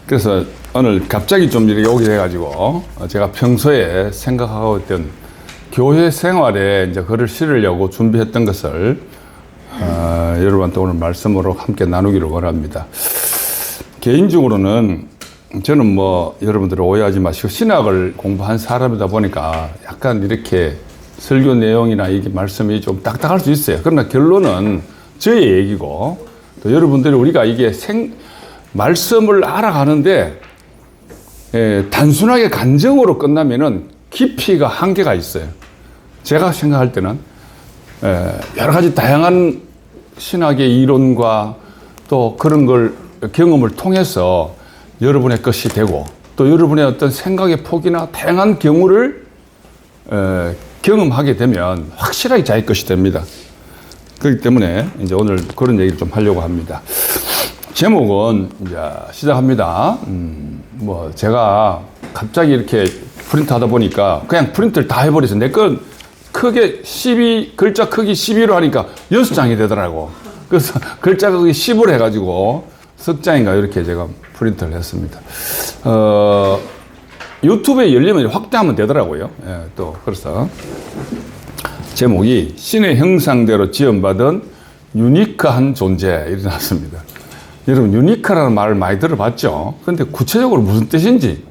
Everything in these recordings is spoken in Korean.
그래서 오늘 갑자기 좀 이렇게 오게 돼가지고 제가 평소에 생각하고 있던 교회 생활에 이제 글을 실으려고 준비했던 것을 여러분한테 오늘 말씀으로 함께 나누기를 원합니다. 개인적으로는 저는 뭐 여러분들 오해하지 마시고 신학을 공부한 사람이다 보니까 약간 이렇게 설교 내용이나 이게 말씀이 좀 딱딱할 수 있어요. 그러나 결론은 저의 얘기고 또 여러분들이 우리가 이게 말씀을 알아가는데 단순하게 간증으로 끝나면은 깊이가 한계가 있어요. 제가 생각할 때는 여러 가지 다양한 신학의 이론과 또 그런 걸 경험을 통해서 여러분의 것이 되고 또 여러분의 어떤 생각의 폭이나 다양한 경우를 경험하게 되면 확실하게 자기 것이 됩니다. 그렇기 때문에 이제 오늘 그런 얘기를 좀 하려고 합니다. 제목은 이제 시작합니다. 뭐 제가 갑자기 이렇게 프린트 하다 보니까 그냥 프린트를 다 해버려서 내 건 크게 글자 크기 12로 하니까 6장이 되더라고. 그래서 글자 크기 10으로 해가지고 석 장인가 이렇게 제가 프린트를 했습니다. 유튜브에 열리면 확대하면 되더라고요. 예, 또 그래서 제목이 신의 형상대로 지음받은 유니크한 존재 이렇게 나왔습니다. 여러분 유니크라는 말을 많이 들어봤죠. 그런데 구체적으로 무슨 뜻인지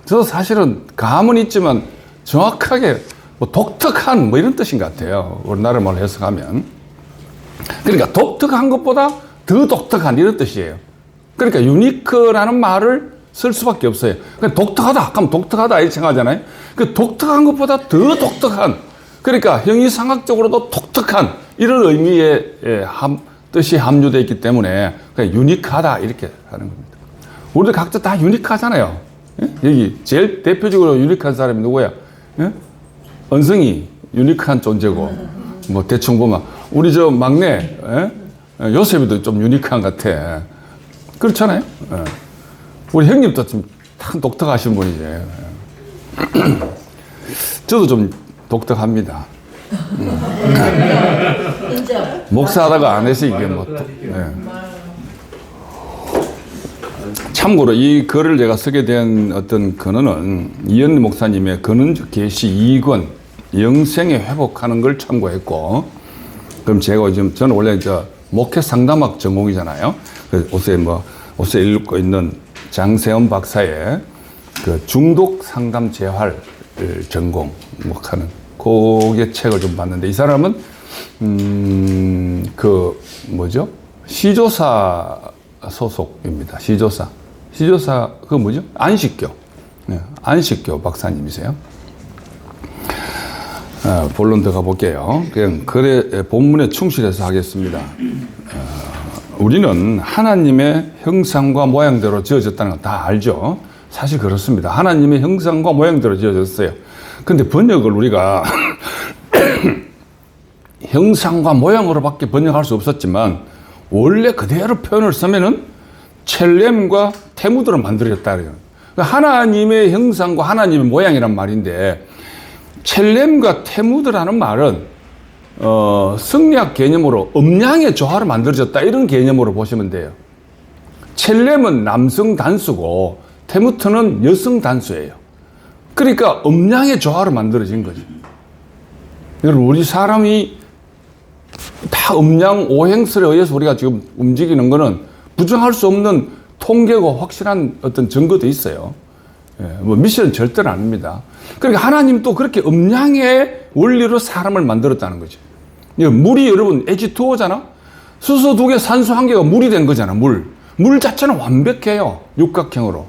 저도 사실은 감은 있지만 정확하게 뭐 독특한 뭐 이런 뜻인 것 같아요. 우리나라 말로 해석하면. 그러니까 독특한 것보다 더 독특한 이런 뜻이에요. 그러니까 유니크라는 말을 쓸 수밖에 없어요. 그러니까 독특하다 하면 독특하다 이렇게 생각하잖아요. 그 독특한 것보다 더 독특한, 그러니까 형이상학적으로도 독특한 이런 의미의 뜻이 함유되어 있기 때문에 그냥 유니크하다 이렇게 하는 겁니다. 우리도 각자 다 유니크하잖아요. 예? 여기 제일 대표적으로 유니크한 사람이 누구야? 예? 은성이 유니크한 존재고, 뭐 대충 보면 우리 저 막내 요셉이도 좀 유니크한 것 같아. 그렇잖아요. 예. 우리 형님도 좀 독특하신 분이지. 저도 좀 독특합니다. 목사하다가 안 해서 이게 뭐. 참고로 이 글을 제가 쓰게 된 어떤 근원은 이현리 목사님의 근원적 계시 2권 영생에 회복하는 걸 참고했고, 그럼 제가 요즘 저는 원래 목회 상담학 전공이잖아요. 옷에 읽고 있는 장세원 박사의 그 중독 상담 재활 전공 하는 그게 책을 좀 봤는데, 이 사람은 시조사 소속입니다. 시조사 그거 뭐죠? 안식교. 네, 안식교 박사님이세요. 본론 들어가 볼게요. 그냥 글의 본문에 충실해서 하겠습니다. 우리는 하나님의 형상과 모양대로 지어졌다는 건 다 알죠. 사실 그렇습니다. 하나님의 형상과 모양대로 지어졌어요. 근데 번역을 우리가 형상과 모양으로밖에 번역할 수 없었지만 원래 그대로 표현을 쓰면은 첼렘과 테무드로 만들어졌다 그래요. 하나님의 형상과 하나님의 모양이란 말인데, 첼렘과 테무드라는 말은 성리학 개념으로 음양의 조화로 만들어졌다 이런 개념으로 보시면 돼요. 첼렘은 남성 단수고 테무트는 여성 단수예요. 그러니까 음양의 조화로 만들어진 거죠. 여러분, 우리 사람이 다 음양 오행설에 의해서 우리가 지금 움직이는 거는 부정할 수 없는 통계고 확실한 어떤 증거도 있어요. 뭐 미션은 절대로 아닙니다. 그러니까 하나님도 그렇게 음양의 원리로 사람을 만들었다는 거죠. 물이 여러분 H2O잖아. 수소 2개, 산소 1개가 물이 된 거잖아. 물 자체는 완벽해요. 육각형으로.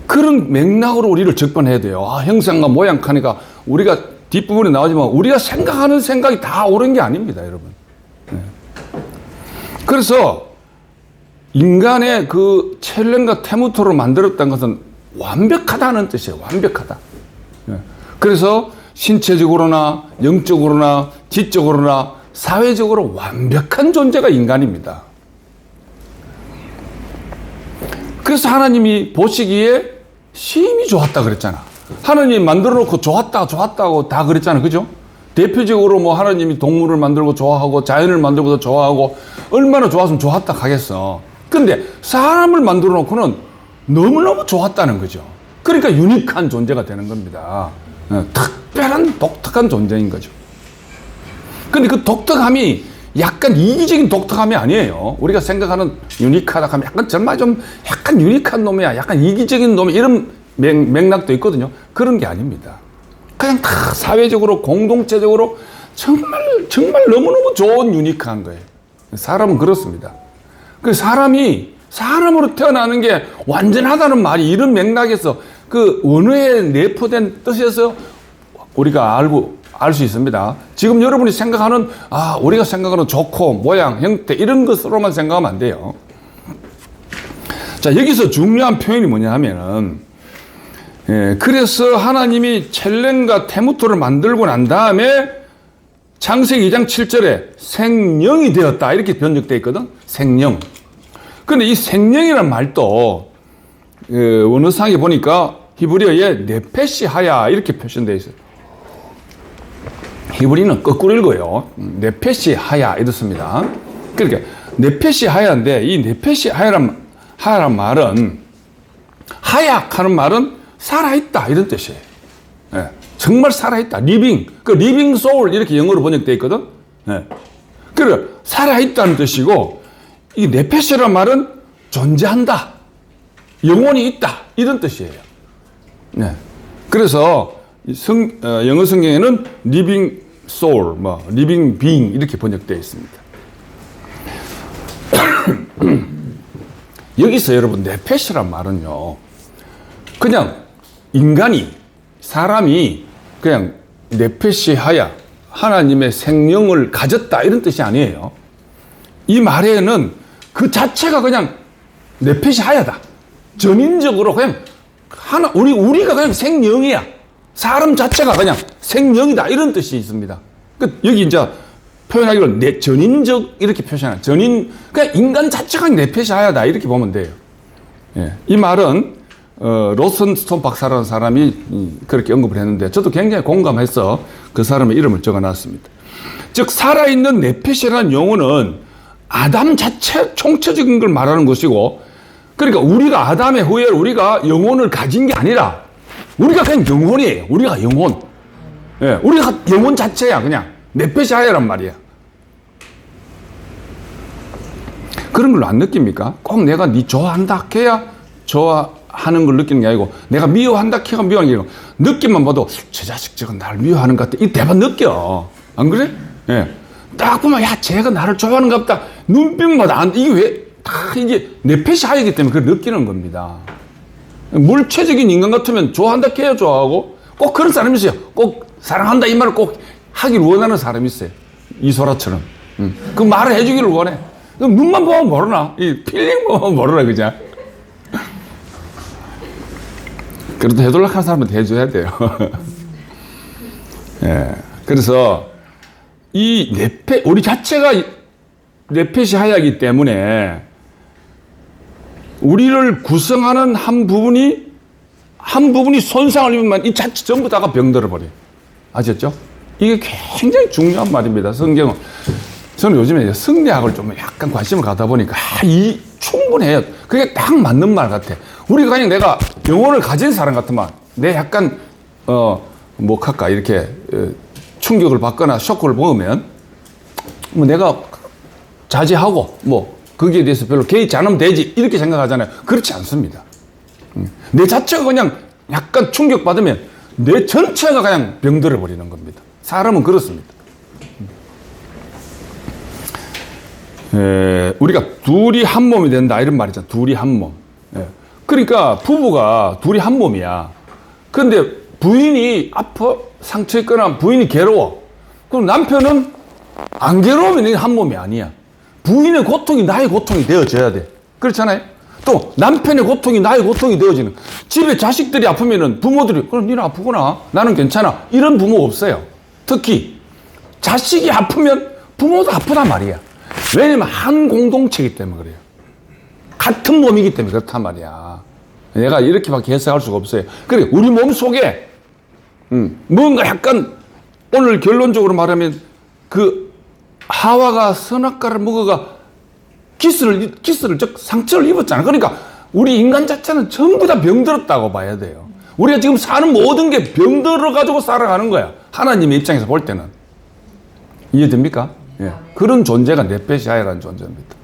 그런 맥락으로 우리를 접근해야 돼요. 형상과 모양 하니까 우리가 뒷부분에 나오지만 우리가 생각하는 생각이 다 옳은 게 아닙니다, 여러분. 그래서 인간의 그 첼렘과 테무토를 만들었다는 것은 완벽하다는 뜻이에요. 완벽하다. 그래서 신체적으로나 영적으로나 지적으로나 사회적으로 완벽한 존재가 인간입니다. 그래서 하나님이 보시기에 심히 좋았다 그랬잖아. 하나님 만들어 놓고 좋았다고 다 그랬잖아. 그죠? 대표적으로 뭐 하나님이 동물을 만들고 좋아하고 자연을 만들고도 좋아하고 얼마나 좋았으면 좋았다 하겠어. 근데 사람을 만들어 놓고는 너무너무 좋았다는 거죠. 그러니까 유니크한 존재가 되는 겁니다. 특별한 독특한 존재인 거죠. 근데 그 독특함이 약간 이기적인 독특함이 아니에요. 우리가 생각하는 유니크하다 하면 약간 정말 좀 약간 유니크한 놈이야, 약간 이기적인 놈이, 이런 맥락도 있거든요. 그런 게 아닙니다. 그냥 다 사회적으로 공동체적으로 정말 너무너무 좋은 유니크한 거예요. 사람은 그렇습니다. 그 사람이 사람으로 태어나는 게 완전하다는 말이 이런 맥락에서 그 원어에 내포된 뜻에서 우리가 알 수 있습니다. 지금 여러분이 생각하는, 우리가 생각하는 좋고 모양, 형태 이런 것으로만 생각하면 안 돼요. 자, 여기서 중요한 표현이 뭐냐 하면은, 그래서 하나님이 첼렘과 테무토를 만들고 난 다음에 창세기 2장 7절에 생령이 되었다 이렇게 번역되어 있거든. 생령. 근데 이 생령이라는 말도 원어상에 보니까 히브리어에 네페시 하야 이렇게 표현되어 있어요. 히브리는 거꾸로 읽어요. 네페시 하야 이렇습니다. 그러니까 네페시 하야인데 이 네페시 하야란 말은, 하약하는 말은 살아있다 이런 뜻이에요. 예, 정말 살아있다. 리빙. 그 리빙 소울 이렇게 영어로 번역되어 있거든. 예. 그러니까 살아있다는 뜻이고, 이 네페시란 말은 존재한다, 영혼이 있다 이런 뜻이에요. 네. 그래서 영어 성경에는 living soul, living being 이렇게 번역되어 있습니다. 여기서 여러분 네페시란 말은요, 그냥 사람이 그냥 네페시 하야, 하나님의 생명을 가졌다 이런 뜻이 아니에요. 이 말에는 그 자체가 그냥 네페시 하야다. 전인적으로 그냥 우리가 그냥 생명이야. 사람 자체가 그냥 생명이다 이런 뜻이 있습니다. 여기 이제 표현하기로 전인적 이렇게 표현하는 그냥 인간 자체가 네페시 하야다 이렇게 보면 돼요. 예. 이 말은 로슨스톤 박사라는 사람이 그렇게 언급을 했는데 저도 굉장히 공감해서 그 사람의 이름을 적어놨습니다. 즉 살아있는 네페시라는 용어는 아담 자체 총체적인 걸 말하는 것이고, 그러니까 우리가 아담의 후에 우리가 영혼을 가진 게 아니라 우리가 그냥 영혼이에요. 우리가 영혼. 예, 우리가 영혼 자체야. 그냥 네페시 하야란 말이야. 그런 걸 안 느낍니까? 꼭 내가 네 좋아한다 해야 좋아하는 걸 느끼는 게 아니고, 내가 미워한다 해야 미워하는 게 아니고, 느낌만 봐도 저 자식 저건 나를 미워하는 것 같아 이 대박 느껴. 안 그래? 예. 딱 보면 야 쟤가 나를 좋아하는 것 같다. 눈빛마다 이게 왜 이게 네페시 하이기 때문에 그걸 느끼는 겁니다. 물체적인 인간 같으면 좋아한다 해야 좋아하고, 꼭 그런 사람이 있어요. 꼭 사랑한다 이 말을 꼭 하길 원하는 사람이 있어요. 이소라처럼. 그 말을 해주기를 원해. 눈만 보면 모르나? 이 필링 보면 모르나, 그죠? 그래도 해돌락한 사람한테 해줘야 돼요. 예. 그래서 우리 자체가 네페시 하야기 때문에 우리를 구성하는 한 부분이 손상을 입으면 이 자체 전부 다가 병들어 버려요. 아셨죠? 이게 굉장히 중요한 말입니다. 성경은. 저는 요즘에 성리학을 좀 약간 관심을 갖다 보니까 충분해요. 그게 딱 맞는 말 같아. 우리가 그냥 내가 영혼을 가진 사람 같으면 내 약간 이렇게 충격을 받거나 쇼크를 먹으면 내가 자제하고 거기에 대해서 별로 개의치 않으면 되지 이렇게 생각하잖아요. 그렇지 않습니다. 내 자체가 그냥 약간 충격받으면 내 전체가 그냥 병들어 버리는 겁니다. 사람은 그렇습니다. 우리가 둘이 한 몸이 된다 이런 말이잖아. 둘이 한 몸. 그러니까 부부가 둘이 한 몸이야. 그런데 부인이 아파 상처 있거나 부인이 괴로워. 그럼 남편은 안 괴로우면 한 몸이 아니야. 부인의 고통이 나의 고통이 되어져야 돼. 그렇잖아요. 또 남편의 고통이 나의 고통이 되어지는. 집에 자식들이 아프면은 부모들이 그럼 니는 아프구나 나는 괜찮아 이런 부모 없어요. 특히 자식이 아프면 부모도 아프단 말이야. 왜냐면 한 공동체이기 때문에 그래요. 같은 몸이기 때문에 그렇단 말이야. 내가 이렇게밖에 해석할 수가 없어요. 그래 우리 몸 속에 뭔가 약간 오늘 결론적으로 말하면 그 하와가 선악과를 먹어가 기스를 즉 상처를 입었잖아. 그러니까 우리 인간 자체는 전부 다 병들었다고 봐야 돼요. 우리가 지금 사는 모든 게 병들어가지고 살아가는 거야. 하나님의 입장에서 볼 때는. 이해됩니까? 예. 그런 존재가 네페시아라는 존재입니다.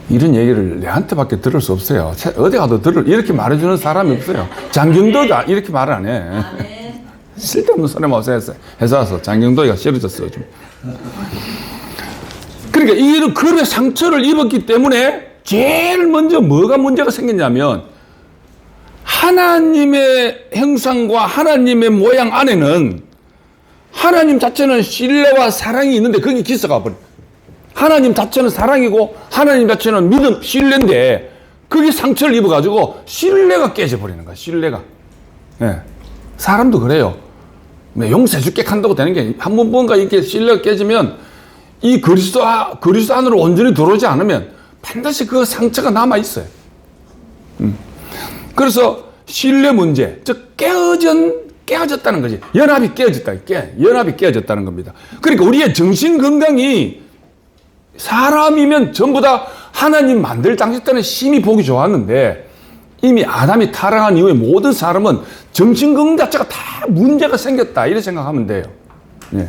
이런 얘기를 내한테밖에 들을 수 없어요. 어디 가도 이렇게 말해주는 사람이 없어요. 장경도도 이렇게 말을 안 해. 쓸데없는 소리만 없어서 회사 와서 장경도가 싫어졌어요. 좀. 그러니까 이런 그런 상처를 입었기 때문에 제일 먼저 뭐가 문제가 생겼냐면 하나님의 형상과 하나님의 모양 안에는 하나님 자체는 신뢰와 사랑이 있는데 거기 기스가 버려. 하나님 자체는 사랑이고 하나님 자체는 믿음, 신뢰인데 거기 상처를 입어가지고 신뢰가 깨져버리는 거야. 신뢰가. 예. 사람도 그래요. 용서해 줄게 한다고 되는 게 한 번 뭔가 이렇게 신뢰가 깨지면 이 그리스도 안으로 온전히 들어오지 않으면 반드시 그 상처가 남아있어요. 그래서 신뢰 문제, 즉 깨어졌다는 거지. 연합이 깨어졌다는 겁니다. 그러니까 우리의 정신 건강이 사람이면 전부 다 하나님 만들 당시 때는 심히 보기 좋았는데 이미 아담이 타락한 이후에 모든 사람은 정신 건강 자체가 다 문제가 생겼다 이렇게 생각하면 돼요. 예.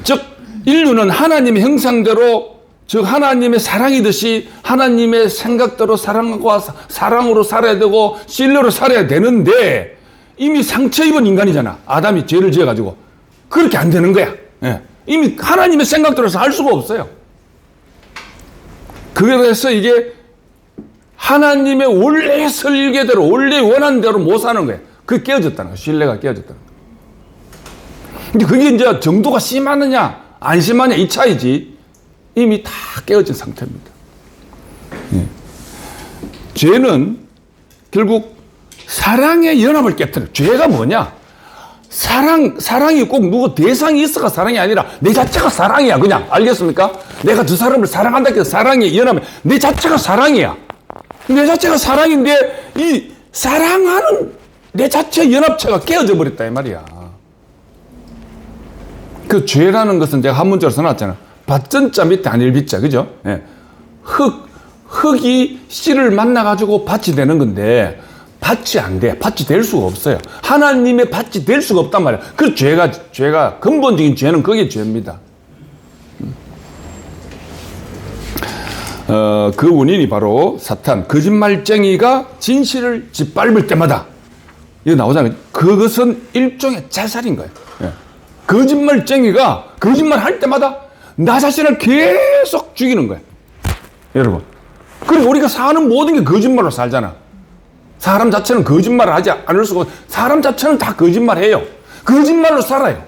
즉 인류는 하나님의 형상대로 즉 하나님의 사랑이듯이 하나님의 생각대로 사랑으로 살아야 되고 신뢰로 살아야 되는데 이미 상처 입은 인간이잖아. 아담이 죄를 지어가지고 그렇게 안 되는 거야. 예. 이미 하나님의 생각대로서 할 수가 없어요. 그래서 이게 하나님의 원래 설계대로 원래 원하는 대로 못 사는 거예요. 그게 깨어졌다는 거예요. 신뢰가 깨어졌다는 거예요. 근데 그게 이제 정도가 심하느냐 안 심하냐 이 차이지 이미 다 깨어진 상태입니다. 예. 죄는 결국 사랑의 연합을 깨뜨려요. 죄가 뭐냐? 사랑이 꼭 누구 대상이 있어가 사랑이 아니라 내 자체가 사랑이야. 그냥 알겠습니까? 내가 저 사람을 사랑한다 해서 사랑의 연합이 내 자체가 사랑이야. 내 자체가 사랑인데 이 사랑하는 내 자체 연합체가 깨어져 버렸다 이 말이야. 그 죄라는 것은 제가 한 문자로 써놨잖아. 밭전자 밑에 안일비자 그죠? 예. 흙이 씨를 만나가지고 밭이 되는 건데 밭이 안 돼. 밭이 될 수가 없어요. 하나님의 밭이 될 수가 없단 말이야. 그 죄가 근본적인 죄는 그게 죄입니다. 그 원인이 바로 사탄, 거짓말쟁이가 진실을 짓밟을 때마다 이거 나오잖아요. 그것은 일종의 자살인 거예요. 예. 거짓말쟁이가 거짓말할 때마다 나 자신을 계속 죽이는 거예요. 여러분. 그리고 우리가 사는 모든 게 거짓말로 살잖아. 사람 자체는 거짓말을 하지 않을 수가 없고 사람 자체는 다 거짓말해요. 거짓말로 살아요.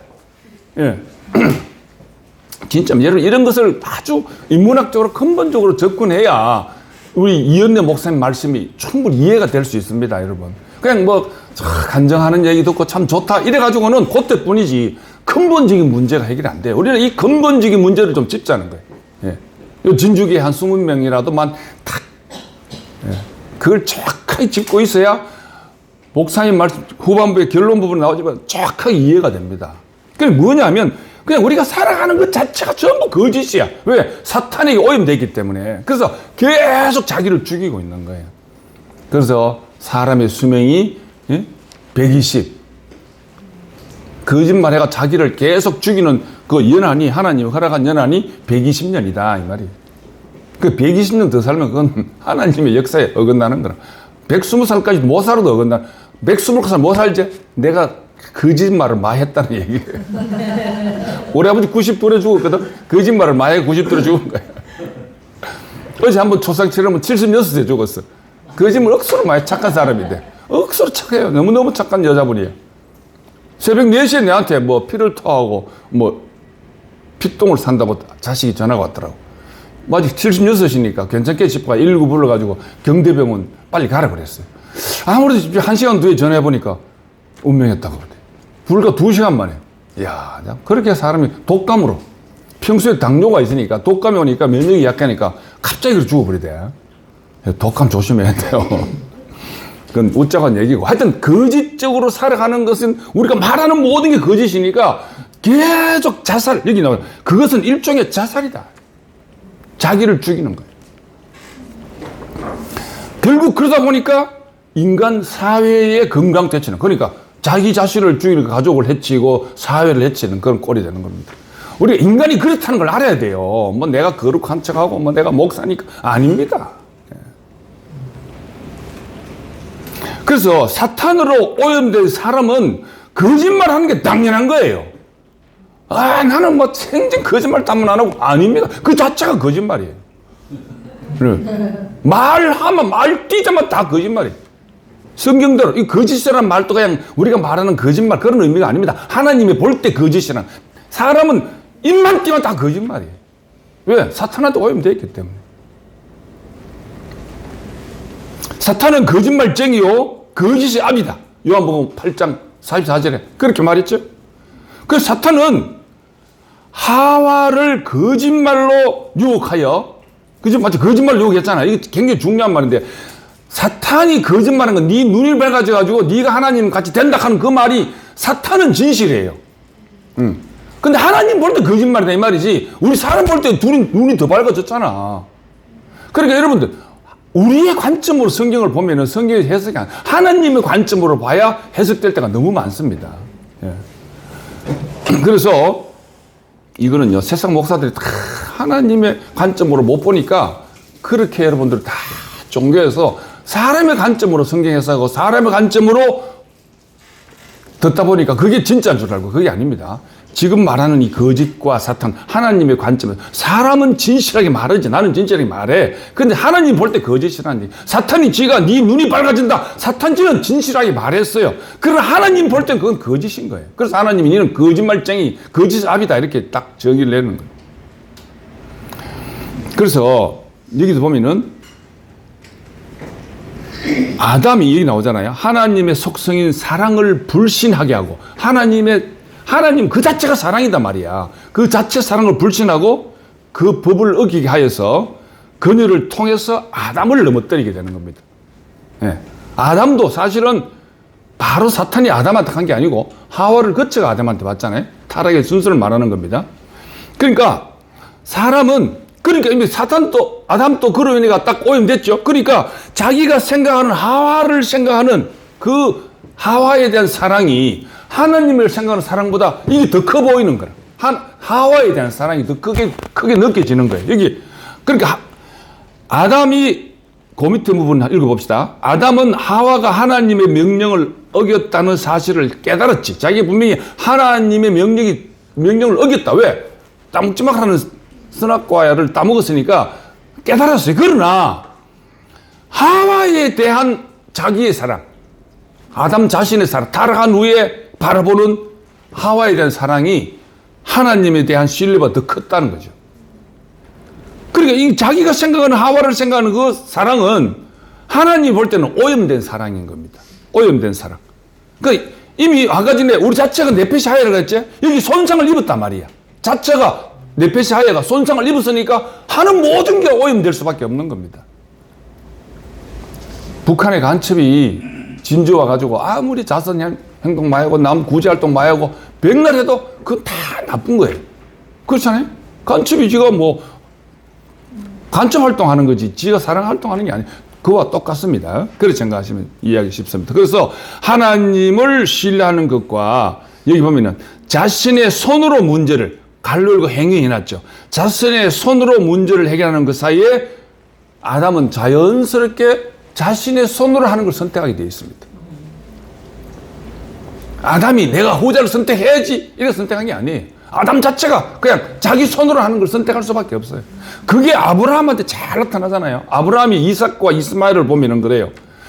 예. 진짜 여러분 이런 것을 아주 인문학적으로 근본적으로 접근해야 우리 이현래 목사님 말씀이 충분히 이해가 될 수 있습니다. 여러분. 그냥 뭐 간증하는 얘기 듣고 참 좋다 이래가지고는 그때뿐이지 근본적인 문제가 해결이 안 돼요. 우리는 이 근본적인 문제를 좀 짚자는 거예요. 예. 진주기에 한 20명이라도만 딱 예. 그걸 정확하게 짚고 있어야 목사님 말씀 후반부의 결론 부분이 나오지만 정확하게 이해가 됩니다. 그게 뭐냐면 그냥 우리가 살아가는 것 자체가 전부 거짓이야. 왜? 사탄에게 오염되기 때문에. 그래서 계속 자기를 죽이고 있는 거예요. 그래서 사람의 수명이 120. 거짓말해가 자기를 계속 죽이는 그 연한이 하나님이 허락한 연한이 120년이다 이 말이에요. 그 120년 더 살면 그건 하나님의 역사에 어긋나는 거라. 120살까지 못 살아도 어긋나. 120살 못 살지? 내가 거짓말을 많이 했다는 얘기예요. 우리 아버지 90돌에 죽었거든. 거짓말을 많이 해 90돌에 죽은 거야. 어제 한번 초상치르면 76세 죽었어. 거짓말 억수로 많이 착한 사람인데. 억수로 착해요. 너무너무 착한 여자분이에요. 새벽 4시에 내한테 뭐 피를 토하고 뭐 피똥을 산다고 자식이 전화가 왔더라고. 아직 76이니까 괜찮게 싶어 119 불러가지고 경대병원 빨리 가라 그랬어요. 아무래도 1시간 뒤에 전화해보니까 운명했다고 그래. 불과 2시간 만에. 이야, 그렇게 사람이 독감으로 평소에 당뇨가 있으니까 독감이 오니까 면역이 약하니까 갑자기 그렇게 죽어버리대. 독감 조심해야 돼요. 그건 웃자고 한 얘기고. 하여튼 거짓적으로 살아가는 것은 우리가 말하는 모든 게 거짓이니까 계속 자살, 여기 나와요. 그것은 일종의 자살이다. 자기를 죽이는 거예요. 결국 그러다 보니까 인간 사회의 건강 대체는, 그러니까 자기 자신을 죽이는 가족을 해치고 사회를 해치는 그런 꼴이 되는 겁니다. 우리가 인간이 그렇다는 걸 알아야 돼요. 뭐 내가 거룩한 척하고 뭐 내가 목사니까 아닙니다. 그래서 사탄으로 오염된 사람은 거짓말하는 게 당연한 거예요. 아, 나는 뭐 생전 거짓말 땀은 안 하고 아닙니다. 그 자체가 거짓말이에요. 말하면 말 뛰자면 다 거짓말이에요. 성경대로 이 거짓이라는 말도 그냥 우리가 말하는 거짓말 그런 의미가 아닙니다. 하나님이 볼 때 거짓이란, 사람은 입만 띄면 다 거짓말이에요. 왜? 사탄한테 오염되어 있기 때문에. 사탄은 거짓말쟁이요 거짓의 아비다. 요한복음 8장 44절에 그렇게 말했죠. 그래서 사탄은 하와를 거짓말로 유혹하여, 그죠? 맞죠? 거짓말로 유혹했잖아요. 이게 굉장히 중요한 말인데, 사탄이 거짓말하는 건 네 눈이 밝아져가지고 네가 하나님 같이 된다 하는 그 말이 사탄은 진실이에요. 근데 하나님 볼 때 거짓말이다 이 말이지, 우리 사람 볼 때 눈이 더 밝아졌잖아. 그러니까 여러분들, 우리의 관점으로 성경을 보면은 성경의 해석이 아니라 하나님의 관점으로 봐야 해석될 때가 너무 많습니다. 예. 그래서 이거는요, 세상 목사들이 다 하나님의 관점으로 못 보니까 그렇게 여러분들 다 종교에서 사람의 관점으로 성경 해석하고 사람의 관점으로 듣다 보니까 그게 진짜인 줄 알고, 그게 아닙니다. 지금 말하는 이 거짓과 사탄, 하나님의 관점에서 사람은 진실하게 말하지, 나는 진실하게 말해. 근데 하나님 볼 때 거짓이라는 얘기. 사탄이 지가 네 눈이 밝아진다, 사탄지는 진실하게 말했어요. 그러나 하나님 볼 때 그건 거짓인 거예요. 그래서 하나님이 너는 거짓말쟁이, 거짓 아비다 이렇게 딱 정의를 내는 거예요. 그래서 여기서 보면은 아담이 여기 나오잖아요. 하나님의 속성인 사랑을 불신하게 하고, 하나님 그 자체가 사랑이다 말이야. 그 자체 사랑을 불신하고 그 법을 어기게 하여서 그녀를 통해서 아담을 넘어뜨리게 되는 겁니다. 예. 아담도 사실은 바로 사탄이 아담한테 한 게 아니고 하와를 거쳐가 아담한테 받잖아요. 타락의 순서를 말하는 겁니다. 그러니까 사람은, 그러니까 이미 사탄도 아담도 그런 의미가 딱 오염됐죠. 그러니까 자기가 생각하는 하와를 생각하는 그 하와에 대한 사랑이 하나님을 생각하는 사랑보다 이게 더 커 보이는 거라. 하와에 대한 사랑이 더 크게 느껴지는 거예요. 여기, 그러니까 아담이, 그 밑에 부분 읽어봅시다. 아담은 하와가 하나님의 명령을 어겼다는 사실을 깨달았지. 자기 분명히 하나님의 명령을 어겼다. 왜? 따먹지 말라는 선악과를 따먹었으니까 깨달았어요. 그러나 하와에 대한 자기의 사랑, 아담 자신의 사랑, 타락한 후에 바라보는 하와에 대한 사랑이 하나님에 대한 신뢰보다 더 컸다는 거죠. 그러니까 이 자기가 생각하는 하와를 생각하는 그 사랑은 하나님 볼 때는 오염된 사랑인 겁니다. 오염된 사랑. 그러니까 이미 아까 전에 우리 자체가 네페시 하야를 했지? 여기 손상을 입었단 말이야. 자체가 네페시 하야가 손상을 입었으니까 하는 모든 게 오염될 수밖에 없는 겁니다. 북한의 간첩이 진주 와가지고 아무리 자선 행동 많이 하고 남 구제 활동 많이 하고 백날 해도 그건 다 나쁜 거예요. 그렇잖아요? 간첩이 지가 뭐 간첩 활동하는 거지 지가 사랑 활동하는 게 아니에요. 그와 똑같습니다. 그렇게 생각하시면 이해하기 쉽습니다. 그래서 하나님을 신뢰하는 것과 여기 보면은 자신의 손으로 문제를 갈로 열고 행위해놨죠. 자신의 손으로 문제를 해결하는 그 사이에 아담은 자연스럽게 자신의 손으로 하는 걸 선택하게 되어 있습니다. 아담이 내가 후자를 선택해야지 이렇게 선택한 게 아니에요. 아담 자체가 그냥 자기 손으로 하는 걸 선택할 수밖에 없어요. 그게 아브라함한테 잘 나타나잖아요. 아브라함이 이삭과 이스마엘을 보면은 그래요.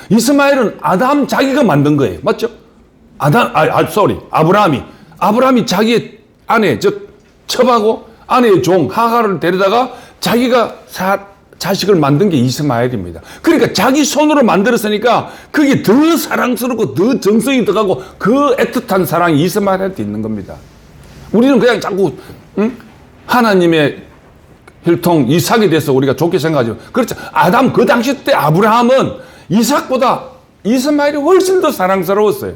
이스마엘은 아담 자기가 만든 거예요. 맞죠? 아브라함이 자기의 아내, 즉 첩하고 아내의 종 하가를 데려다가 자기가 자식을 만든 게 이스마엘입니다. 그러니까 자기 손으로 만들었으니까 그게 더 사랑스럽고 더 정성이 들어가고 그 애틋한 사랑이 이스마엘한테 있는 겁니다. 우리는 그냥 자꾸 하나님의 혈통 이삭에 대해서 우리가 좋게 생각하죠. 그렇죠. 아담 그 당시 때 아브라함은 이삭보다 이스마엘이 훨씬 더 사랑스러웠어요.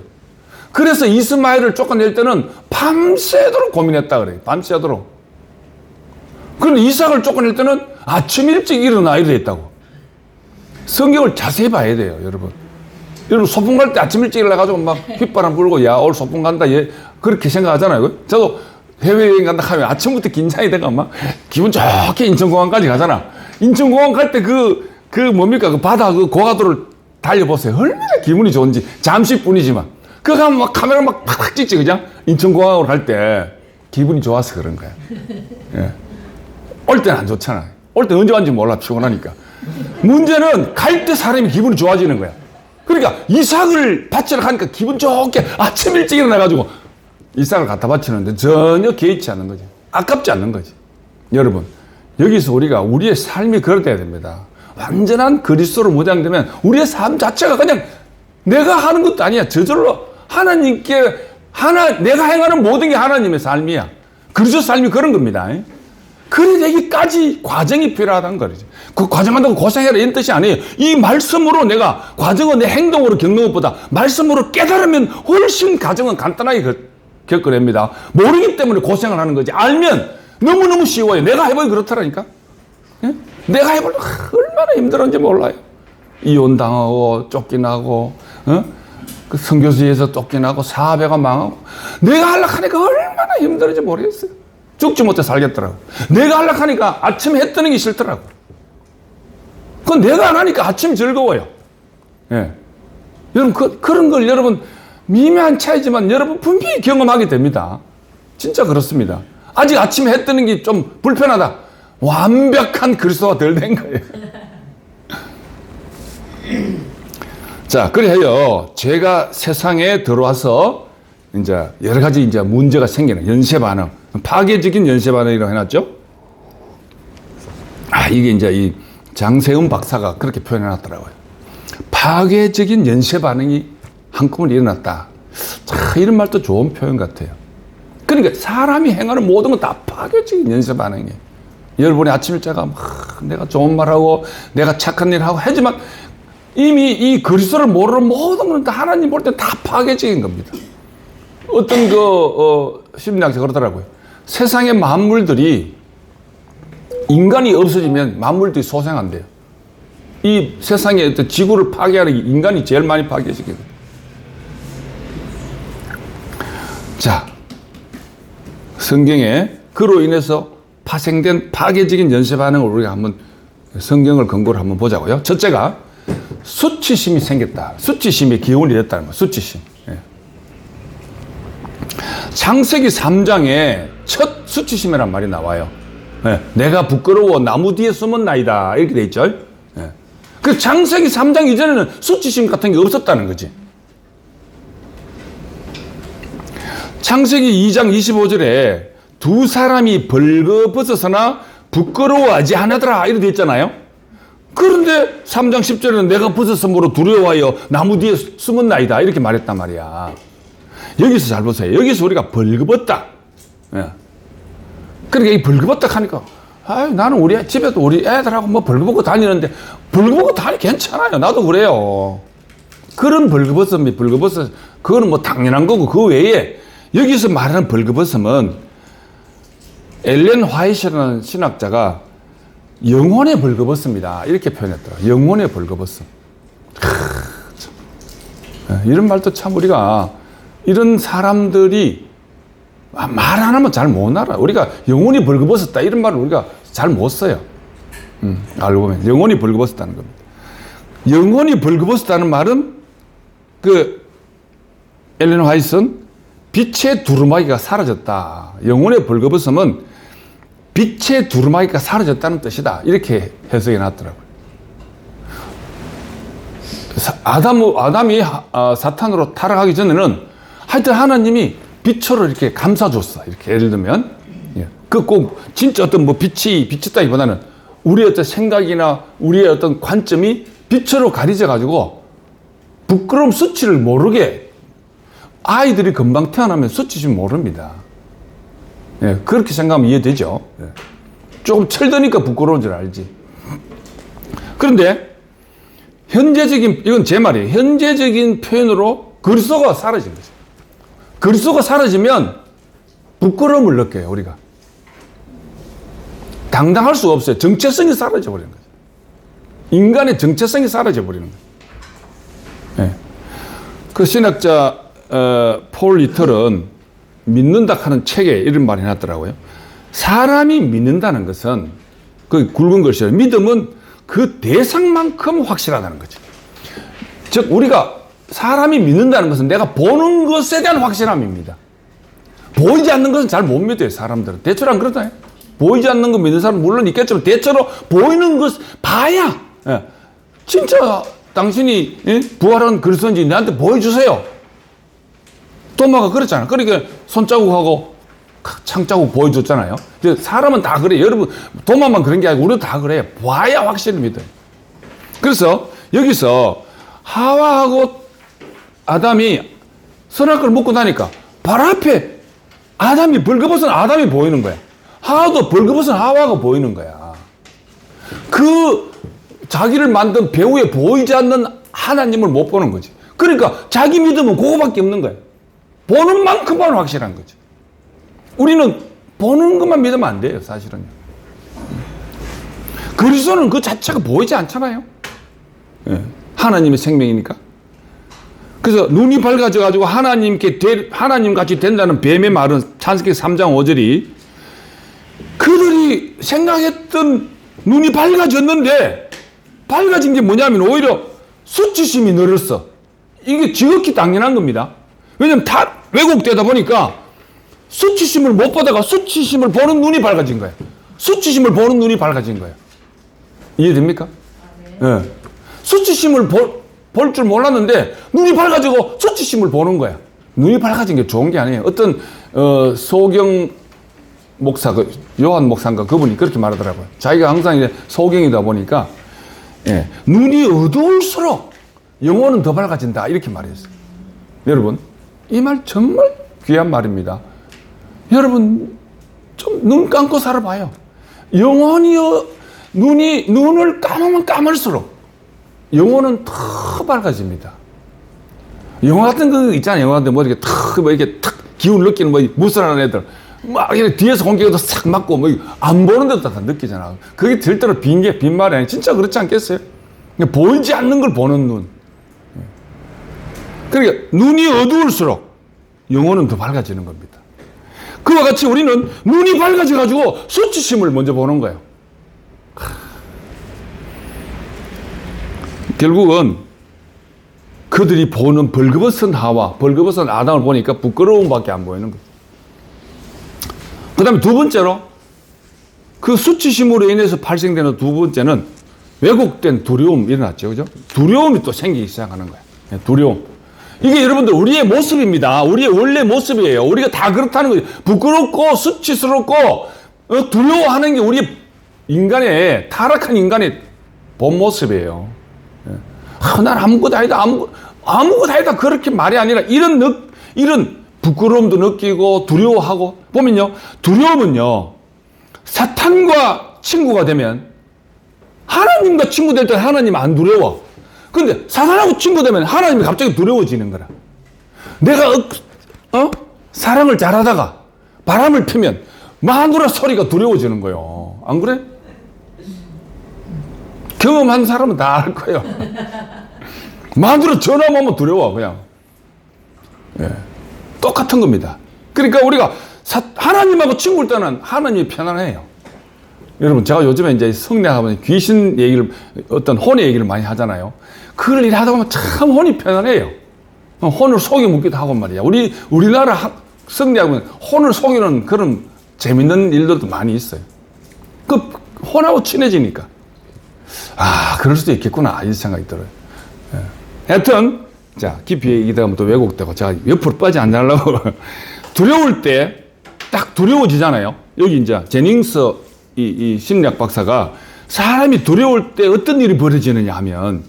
그래서 이스마엘을 쫓아낼 때는 밤새도록 고민했다 그래요. 밤새도록. 그런데 이삭을 쫓아낼 때는 아침 일찍 일어나 이래 있다고. 성경을 자세히 봐야 돼요, 여러분. 여러분 소풍 갈 때 아침 일찍 일어나가지고 막 휘바람 불고 야 오늘 소풍 간다 그렇게 생각하잖아요. 저도 해외여행 간다 하면 아침부터 긴장이 돼가 막 기분 좋게 인천공항까지 가잖아. 인천공항 갈 때 뭡니까 그 바다 그 고가도를 달려보세요. 얼마나 기분이 좋은지. 잠시뿐이지만 그거 가면 막 카메라 막 팍팍 찍지 그냥. 인천공항으로 갈 때 기분이 좋아서 그런 거야. 예. 올 때는 안 좋잖아. 올 때 언제 왔는지 몰라 피곤하니까. 문제는 갈 때 사람이 기분이 좋아지는 거야. 그러니까 이삭을 바치러 가니까 기분 좋게 아침 일찍 일어나가지고 이삭을 갖다 바치는데 전혀 개의치 않는 거지. 아깝지 않는 거지. 여러분, 여기서 우리가 우리의 삶이 그래야 됩니다. 완전한 그리스도로 무장되면 우리의 삶 자체가 그냥 내가 하는 것도 아니야. 저절로 내가 행하는 모든 게 하나님의 삶이야. 그리스도 삶이 그런 겁니다. 그래 되기까지 과정이 필요하다는 거죠. 그 과정한다고 고생해라 이런 뜻이 아니에요. 이 말씀으로 내가 과정을 내 행동으로 겪는 것보다 말씀으로 깨달으면 훨씬 과정은 간단하게 겪어냅니다. 모르기 때문에 고생을 하는 거지. 알면 너무너무 쉬워요. 내가 해보니 그렇더라니까. 예? 내가 해보니 얼마나 힘들었는지 몰라요. 이혼당하고 쫓겨나고 그 선교수에서 쫓겨나고 사업회가 망하고 내가 하려고 하니까 얼마나 힘들었는지 모르겠어요. 죽지 못해 살겠더라고. 내가 하려고 하니까 아침에 해 뜨는 게 싫더라고. 그건 내가 안 하니까 아침이 즐거워요. 예. 여러분, 그런 걸 여러분, 미묘한 차이지만 여러분 분명히 경험하게 됩니다. 진짜 그렇습니다. 아직 아침에 해 뜨는 게 좀 불편하다. 완벽한 그리스도가 덜 된 거예요. 자, 그래요. 죄가 세상에 들어와서 이제 여러 가지 이제 문제가 생기는 연쇄 반응. 파괴적인 연쇄 반응이라고 해놨죠. 이게 이제 이 장세훈 박사가 그렇게 표현해놨더라고요. 파괴적인 연쇄 반응이 한꺼번에 일어났다. 이런 말도 좋은 표현 같아요. 그러니까 사람이 행하는 모든 건 다 파괴적인 연쇄 반응이에요. 여러분이 아침 일자가 내가 좋은 말하고 내가 착한 일 하고 하지만 이미 이 그리스도를 모르는 모든 건 다 하나님 볼 때 다 파괴적인 겁니다. 어떤 심리학자 그러더라고요. 세상의 만물들이 인간이 없어지면 만물들이 소생한대요. 이 세상의 어떤 지구를 파괴하는 인간이 제일 많이 파괴적이거든요. 자, 성경에 그로 인해서 파생된 파괴적인 연쇄 반응을 우리가 한번 성경을 근거로 한번 보자고요. 첫째가 수치심이 생겼다. 수치심의 기운이 됐다는 거예요. 수치심. 예. 창세기 3장에 첫 수치심이란 말이 나와요. 예. 내가 부끄러워 나무 뒤에 숨었나이다. 이렇게 돼 있죠. 예. 그 창세기 3장 이전에는 수치심 같은 게 없었다는 거지. 창세기 2장 25절에 두 사람이 벌거벗어서나 부끄러워하지 않으더라 이렇게 돼 있잖아요. 그런데 3장 10절에는 내가 벗었으므로 두려워하여 나무 뒤에 숨었나이다 이렇게 말했단 말이야. 여기서 잘 보세요. 여기서 우리가 벌거벗다. 예. 그러니까 이 벌거벗다 하니까 나는 우리 집에도 우리 애들하고 뭐 벌거벗고 다니는데 벌거벗고 다니 괜찮아요. 나도 그래요. 그런 벌거벗음이 그거는 뭐 당연한 거고 그 외에 여기서 말하는 벌거벗음은 엘렌 화이트라는 신학자가 영혼의 벌거벗음이다 이렇게 표현했더라. 영혼의 벌거벗음. 이런 말도 참 우리가 이런 사람들이 말 안 하면 잘 못 알아. 우리가 영혼이 벌거벗었다 이런 말을 우리가 잘 못 써요. 알고 보면 영혼이 벌거벗었다는 겁니다. 영혼이 벌거벗었다는 말은 그 엘렌 화이트는 빛의 두루마기가 사라졌다. 영혼의 벌거벗음은 빛의 두루마기가 사라졌다는 뜻이다. 이렇게 해석해 놨더라고요. 아담이 사탄으로 타락하기 전에는 하여튼 하나님이 빛으로 이렇게 감싸줬어. 이렇게 예를 들면. 그 꼭 진짜 어떤 뭐 빛이 비쳤다기보다는 우리의 어떤 생각이나 우리의 어떤 관점이 빛으로 가려져 가지고 부끄러움 수치를 모르게 아이들이 금방 태어나면 수치심 모릅니다. 예, 그렇게 생각하면 이해되죠. 예. 조금 철드니까 부끄러운 줄 알지. 그런데 현재적인 이건 제 말이에요. 현재적인 표현으로 그리스도가 사라진 거죠. 그리스도가 사라지면 부끄러움을 느껴요, 우리가. 당당할 수가 없어요. 정체성이 사라져버리는 거죠. 인간의 정체성이 사라져버리는 거예요. 네. 그 신학자 폴 리틀은 믿는다 하는 책에 이런 말을 해놨더라고요. 사람이 믿는다는 것은 그 굵은 글씨로 믿음은 그 대상만큼 확실하다는 거죠. 즉 우리가 사람이 믿는다는 것은 내가 보는 것에 대한 확실함입니다. 보이지 않는 것은 잘 못 믿어요, 사람들은. 대체로 안 그러잖아요. 보이지 않는 거 믿는 사람은 물론 있겠지만 대체로 보이는 것 봐야 진짜 당신이 부활한 그리스도인지 나한테 보여주세요. 도마가 그랬잖아요. 그러니까 손자국하고 창자국 보여줬잖아요. 사람은 다 그래요. 여러분 도마만 그런 게 아니고 우리도 다 그래요. 봐야 확실히 믿어요. 그래서 여기서 하와하고 아담이 선악과를 먹고 나니까 바로 앞에 아담이 벌거벗은 아담이 보이는 거야. 하와도 벌거벗은 하와가 보이는 거야. 그 자기를 만든 배후에 보이지 않는 하나님을 못 보는 거지. 그러니까 자기 믿음은 그거밖에 없는 거야. 보는 만큼만 확실한 거지. 우리는 보는 것만 믿으면 안 돼요, 사실은. 그리스도는 그 자체가 보이지 않잖아요. 하나님의 생명이니까. 그래서 눈이 밝아져가지고 하나님 같이 된다는 뱀의 말은 창세기 3장 5절이 그들이 생각했던 눈이 밝아졌는데 밝아진 게 뭐냐면 오히려 수치심이 늘었어. 이게 지극히 당연한 겁니다. 왜냐면 다 왜곡되다 보니까 수치심을 못 보다가 수치심을 보는 눈이 밝아진 거예요. 수치심을 보는 눈이 밝아진 거예요. 이해됩니까? 네. 수치심을 볼 줄 몰랐는데 눈이 밝아지고 수치심을 보는 거야. 눈이 밝아진 게 좋은 게 아니에요. 어떤 소경 목사, 요한 목사인가 그분이 그렇게 말하더라고요. 자기가 항상 이제 소경이다 보니까 눈이 어두울수록 영혼은 더 밝아진다 이렇게 말했어요. 여러분 이 말 정말 귀한 말입니다. 여러분 좀 눈 감고 살아봐요. 영혼이 눈을 감으면 감을수록 영혼은 더 밝아집니다. 영화 같은 거 있잖아요. 영화 같은 뭐 이렇게 탁 기운 느끼는 뭐 무술하는 애들 막 이렇게 뒤에서 공격도 싹 맞고 뭐 안 보는 데도 다 느끼잖아. 그게 들때로 빈 말이 아니에요. 진짜 그렇지 않겠어요? 보이지 않는 걸 보는 눈. 그러니까 눈이 어두울수록 영혼은 더 밝아지는 겁니다. 그와 같이 우리는 눈이 밝아져가지고 수치심을 먼저 보는 거예요. 결국은 그들이 보는 벌거벗은 하와, 벌거벗은 아담을 보니까 부끄러움밖에 안 보이는 거예요. 그 다음에 두 번째로 그 수치심으로 인해서 발생되는 두 번째는 왜곡된 두려움이 일어났죠. 그죠? 두려움이 또 생기기 시작하는 거예요. 두려움. 이게 여러분들 우리의 모습입니다. 우리의 원래 모습이에요. 우리가 다 그렇다는 거예요. 부끄럽고 수치스럽고 두려워하는 게 우리 인간의 타락한 인간의 본 모습이에요. 난 아무것도 아니다. 아무것도 아니다. 그렇게 말이 아니라 이런 부끄러움도 느끼고 두려워하고 보면요. 두려움은요. 사탄과 친구가 되면 하나님과 친구 될 때 하나님 안 두려워. 근데 사탄하고 친구 되면 하나님이 갑자기 두려워지는 거라. 내가 사랑을 잘하다가 바람을 피면 마누라 소리가 두려워지는 거예요. 안 그래? 경험한 사람은 다 알 거예요. 마누라 전화 오면 두려워 그냥. 똑같은 겁니다. 그러니까 우리가 하나님하고 친구일 때는 하나님이 편안해요. 여러분 제가 요즘에 이제 성례하면 귀신 얘기를 어떤 혼의 얘기를 많이 하잖아요. 그걸 일하다 보면 참 혼이 편안해요. 혼을 속여 먹기도 하고 말이야. 우리나라 성례하면 혼을 속이는 그런 재밌는 일들도 많이 있어요. 그 혼하고 친해지니까 그럴 수도 있겠구나 이 생각이 들어요. 하여튼 자 깊이 얘기하면 또 왜곡되고 제가 옆으로 빠지 안 하려고 두려울 때 딱 두려워지잖아요. 여기 이제 제닝스 이 심리학 박사가 사람이 두려울 때 어떤 일이 벌어지느냐 하면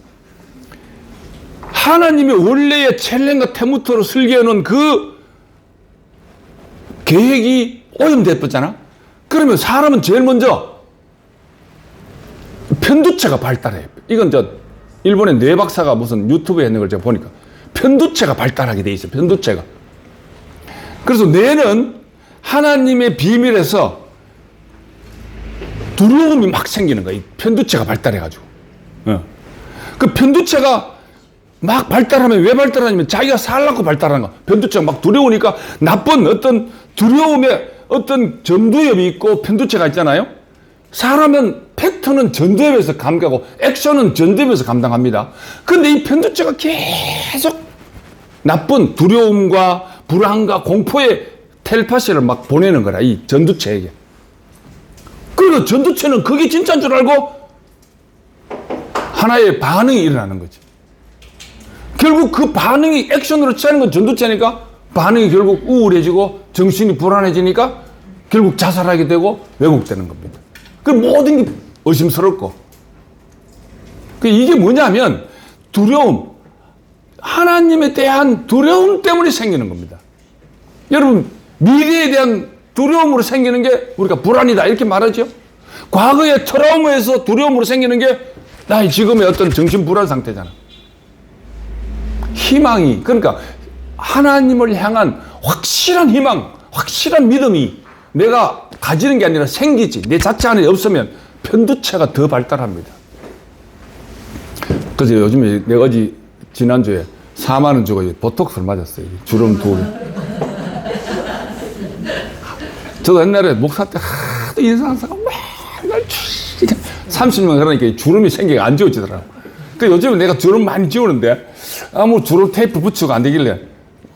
하나님의 원래의 첼렘과 테무트로 설계해놓은 그 계획이 오염됐잖아. 그러면 사람은 제일 먼저 편두체가 발달해요. 이건 일본의 뇌 박사가 무슨 유튜브에 있는 걸 제가 보니까 편두체가 발달하게 돼 있어요. 편두체가. 그래서 뇌는 하나님의 비밀에서 두려움이 막 생기는 거예요. 편두체가 발달해가지고. 그 편두체가 막 발달하면 왜 발달하냐면 자기가 살라고 발달하는 거야. 편두체가 막 두려우니까 나쁜 어떤 두려움의 어떤 전두엽이 있고 편두체가 있잖아요. 사람은 패턴은 전두엽에서 감각하고 액션은 전두엽에서 감당합니다. 근데 이 편두체가 계속 나쁜 두려움과 불안과 공포의 텔파시를 막 보내는 거라, 이 전두체에게. 그리고 전두체는 그게 진짜인 줄 알고 하나의 반응이 일어나는 거지. 결국 그 반응이 액션으로 취하는 건 전두체니까 반응이 결국 우울해지고 정신이 불안해지니까 결국 자살하게 되고 왜곡되는 겁니다. 그 모든 게 의심스럽고. 이게 뭐냐면 두려움, 하나님에 대한 두려움 때문에 생기는 겁니다. 여러분, 미래에 대한 두려움으로 생기는 게 우리가 불안이다 이렇게 말하죠. 과거의 트라우마에서 두려움으로 생기는 게 나의 지금의 어떤 정신불안 상태잖아. 희망이, 그러니까 하나님을 향한 확실한 희망, 확실한 믿음이 내가 가지는 게 아니라 생기지, 내 자체 안에 없으면 편두체가 더 발달합니다. 그래서 요즘에 내가 어제 지난주에 4만 원 주고 보톡스를 맞았어요. 주름 두 개. 저도 옛날에 목사 때 하도 인상사가 맨날 30년 그러니까 주름이 생기가 안 지워지더라고. 그 요즘에 내가 주름 많이 지우는데 아무 주름 테이프 붙이고 안 되길래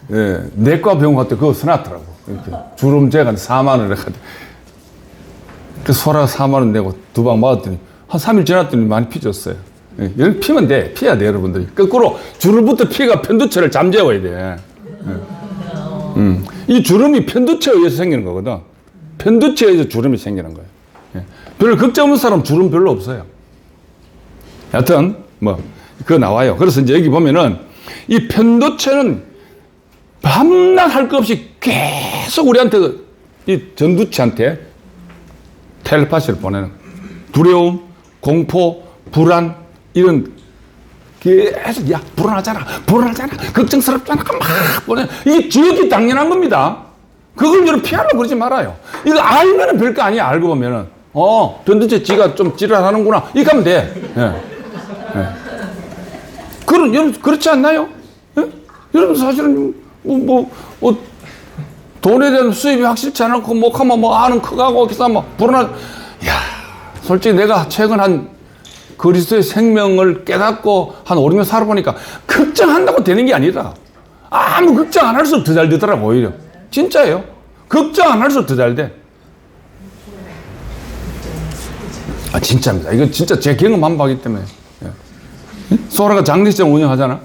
내과 병원 갔더니 그거 써놨더라고. 이렇게 주름제가 4만 원을 해가지고 그 소라 4만 원 내고 2방 맞았더니 한 3일 지났더니 많이 피졌어요. 이렇게 피면 돼. 피해야 돼, 여러분들이. 거꾸로 주름부터 피가 편두체를 잠재워야 돼. 이 주름이 편두체에 의해서 생기는 거거든. 편두체에 의해서 주름이 생기는 거예요. 별로 걱정 없는 사람 주름 별로 없어요. 여하튼 그거 나와요. 그래서 이제 여기 보면은 이 편두체는 밤낮 할 것 없이 계속 우리한테 이 전두체한테 텔레파시를 보내는 두려움, 공포, 불안 이런 계속 야 불안하잖아, 걱정스럽잖아 막 보내. 이게 지극히 당연한 겁니다. 그걸 여러분 피하려고 그러지 말아요. 이거 알면은 별거 아니야. 알고 보면은 편두체 지가 좀 지랄하는구나 이렇게 하면 돼. 그런 여러분 그렇지 않나요? 여러분 사실은 돈에 대한 수입이 확실치 않고 하면 아는 커가고 그래서 불안한. 야 솔직히 내가 최근 한 그리스도의 생명을 깨닫고 한 5, 6년 살아보니까 걱정한다고 되는 게 아니라 아무 걱정 안 할수록 더 잘 되더라고. 오히려 진짜예요. 걱정 안 할수록 더 잘 돼. 진짜입니다. 이거 진짜 제 경험한 바이기 때문에. 소라가 장례식장 운영하잖아.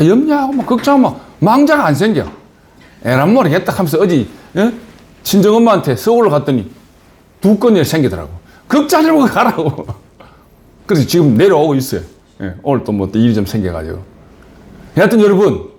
염려하고 걱정하면 망자가 안 생겨. 에란 모르겠다 하면서 어디 친정엄마한테 서울로 갔더니 2건이 생기더라고. 걱정하지 말고 가라고. 그래서 지금 내려오고 있어요. 오늘 또 일이 좀 생겨가지고. 하여튼 여러분,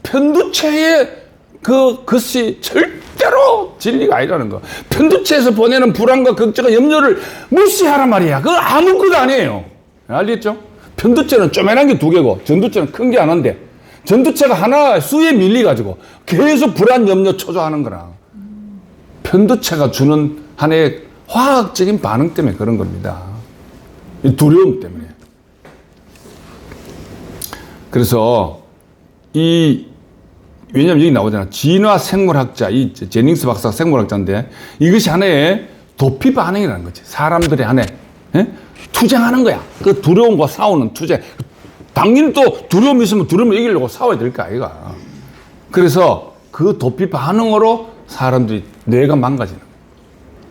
편두체의 그것이 절대로 진리가 아니라는 거. 편두체에서 보내는 불안과 걱정과 염려를 무시하란 말이야. 그거 아무것도 아니에요. 알겠죠? 편두체는 쪼매난 게 2개고 전두체는 큰 게 하나인데 전두체가 하나 수에 밀려가지고 계속 불안, 염려 초조하는 거라. 편두체가 주는 하나의 화학적인 반응 때문에 그런 겁니다. 이 두려움 때문에. 그래서 왜냐면 여기 나오잖아. 진화 생물학자, 이 제닝스 박사가 생물학자인데 이것이 하나의 도피 반응이라는 거지. 사람들의 하나의 투쟁하는 거야. 그 두려움과 싸우는 투쟁. 당연히 또 두려움이 있으면 두려움을 이기려고 싸워야 될 거 아이가. 그래서 그 도피 반응으로 사람들이 뇌가 망가지는 거야.